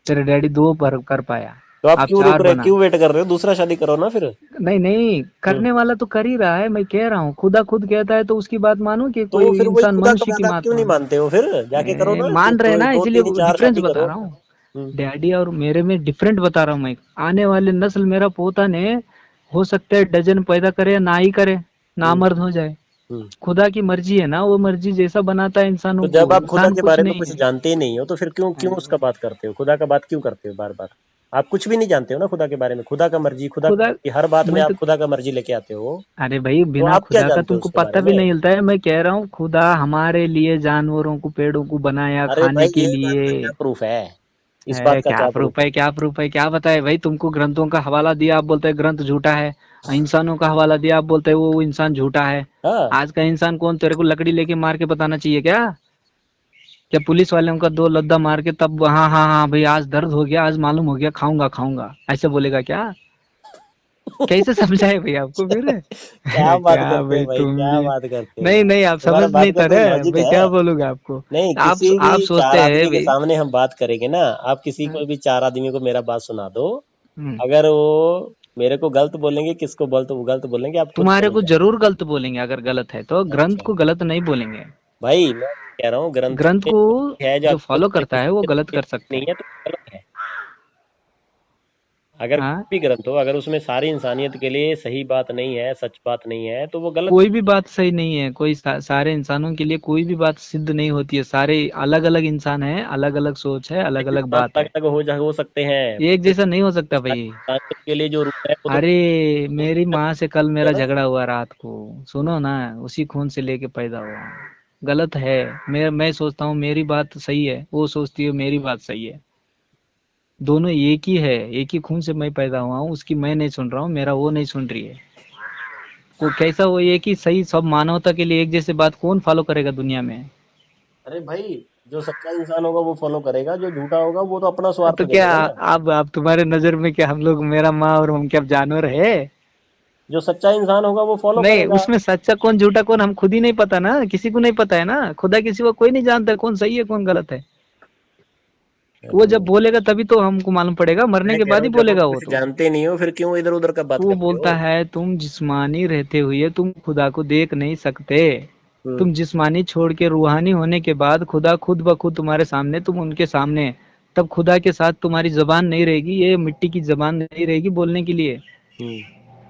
तेरे डैडी दो पर कर पाया, तो आप आप क्यों रुक चार रहे, बना। क्यों वेट कर रहे हो, दूसरा शादी करो ना फिर। नहीं नहीं, हम्म। करने वाला तो कर ही रहा है, मैं कह रहा हूँ। खुदा खुद कहता है तो उसकी बात मानो कि तो कोई फिर वही इंसान खुदा का मनुष्य की बात आप बात क्यों नहीं मानो? मानते हो, फिर जाके करो ना, दो मान रहे दो, ना, दो इसलिए तीन चार डिफरेंस शादी बता करो। रहा हूँ। हम्म। डैडी और मेरे में डिफरेंट बता रहा हूँ मैं। आने वाले नस्ल, मेरा पोता ने हो सकता है डजन पैदा करे या ना ही करे, हम्म। नामर्द हो जाए। हम्म। खुदा की मर्जी है ना, वो मर्जी जैसा बनाता है तो इंसानों जब को, आप खुदा इंसान के कुछ बारे में नहीं कुछ है। जानते ही नहीं हो, तो फिर क्यों क्यों उसका बात करते हो, खुदा का बात क्यों करते हो बार बार। आप कुछ भी नहीं जानते हो ना खुदा के बारे में, खुदा का मर्जी, खुदा खुदा की हर बात में मैं आप तो खुदा का मर्जी लेके आते हो, अरे भाई तो बिना आप क्या खुदा का जानते हो तुमको उसके पता बारे भी में? नहीं हिलता है। मैं कह रहा हूँ खुदा हमारे लिए जानवरों को पेड़ों को बनाया अरे खाने भाई के ये बात का लिए। क्या प्रूफ है? इस है बात का क्या क्या प्रूफ प्रूफ है, क्या प्रूफ है, क्या बताए भाई? तुमको ग्रंथों का हवाला दिया, आप बोलते हैं ग्रंथ झूठा है। इंसानों का हवाला दिया, आप बोलते हैं वो इंसान झूठा है। है? हाँ, आज का इंसान कौन? तेरे को लकड़ी लेके मार के बताना चाहिए क्या? क्या पुलिस वाले उनका दो लद्दा मार के तब हाँ हाँ हाँ भाई आज दर्द हो गया, आज मालूम हो गया, खाऊंगा खाऊंगा ऐसे बोलेगा क्या? कैसे समझाए भाई आपको फिर? क्या बात क्या करते हो भाई भाई, तुम क्या भी। बात करते हो? नहीं नहीं, आप तुम्हारा समझ बात नहीं में पा कोई रहे लॉजिक भाई, है? क्या बोलूंगा आपको? नहीं, आप किसी भी आप चार सोचते हैं आदमी के भाई। सामने हम बात करेंगे ना, आप किसी को भी चार आदमी को मेरा बात सुना दो, हम्म, अगर वो मेरे को गलत बोलेंगे, किसको गलत गलत बोलेंगे, आप खुद तुम्हारे समझ को जाओ। जरूर गलत बोलेंगे, अगर गलत है तो ग्रंथ अच्छा को गलत नहीं बोलेंगे। भाई, मैं कह रहा हूँ ग्रंथों ग्रंथ में को है जो जो आपको फॉलो करता है वो गलत कर सकते नहीं हैं। है तो गलत है। अगर हाँ, कोई भी ग्रंथ हो, अगर उसमें सारी इंसानियत के लिए सही बात नहीं है, सच बात नहीं है, तो वो गलत कोई भी बात सही नहीं है, कोई सारे इंसानों के लिए कोई भी बात सिद्ध नहीं होती है। सारे अलग अलग इंसान हैं, अलग अलग सोच है, अलग अलग इंसान बात अलग है। अलग हो सकते हैं, एक जैसा नहीं हो सकता सारी भाई। इंसानियत के लिए जो रूल है वो तो अरे मेरी माँ से कल है मेरा ना। झगड़ा हुआ रात को। सुनो ना, उसी खून से लेके पैदा हुआ हूँ। गलत है। मैं सोचता हूँ मेरी बात सही है, वो सोचती है मेरी बात सही है। दोनों एक ही है, एक ही खून से मैं पैदा हुआ हूँ। उसकी मैं नहीं सुन रहा हूँ, मेरा वो नहीं सुन रही है। वो कैसा? वो एक ही सही, सब मानवता के लिए एक जैसे बात कौन फॉलो करेगा दुनिया में? अरे भाई, जो सच्चा इंसान होगा वो फॉलो करेगा, जो झूठा होगा वो तो अपना स्वार्थ तो क्या देखेगा ना। आप तुम्हारे नजर में क्या हम लोग, मेरा माँ और हम क्या जानवर है? जो सच्चा इंसान होगा वो फॉलो नहीं, करेगा। उसमें सच्चा कौन झूठा कौन हम खुद ही नहीं पता ना, किसी को नहीं पता है ना। खुदा किसी को कोई नहीं जानता कौन सही है कौन गलत है। वो अरे जब बोलेगा तभी तो हमको मालूम पड़ेगा, मरने मैं के कह रहा बाद ही हूँ, जब आप बोलेगा वो कुछ तो। जानते नहीं हो फिर क्यों इधर उधर का बात वो करते बोलता हो? है तुम जिस्मानी रहते हुए तुम खुदा को देख नहीं सकते। हम्म। तुम जिस्मानी छोड़ के रूहानी होने के बाद खुदा खुद ब खुद तुम्हारे सामने, तुम उनके सामने। तब खुदा के साथ तुम्हारी जबान नहीं रहेगी, ये मिट्टी की जबान नहीं रहेगी बोलने के लिए। हम्म।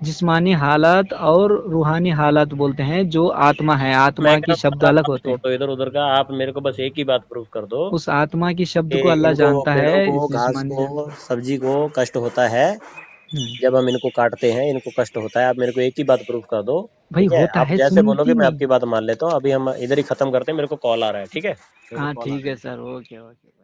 जिस्मानी हालात और रूहानी हालात बोलते हैं, जो आत्मा है, मैं आत्मा कह की रहा शब्द हूँ, अलग आप होते हैं। छोड़ो इधर उधर का, आप मेरे को बस एक ही बात प्रूफ कर दो उस आत्मा की शब्द कि को अल्लाह इनको, जानता पेड़ों है, को, इस घास जिस्मानी को, सब्जी को कष्ट होता है हम्म। जब हम इनको काटते हैं, इनको कष्ट होता है। आप मेरे को एक ही बात प्रूफ कर दो। भाई ठीक है, होता आप है, जैसे बोलोगे सुनती मैं नहीं। आपकी बात मान लेता हूँ। अभी हम इधर ही खत्म करते हैं, मेरे को कॉल आ रहा है। ठीक है, मेरे को हाँ कॉल आ ठीक रहा है है। Sir, okay okay.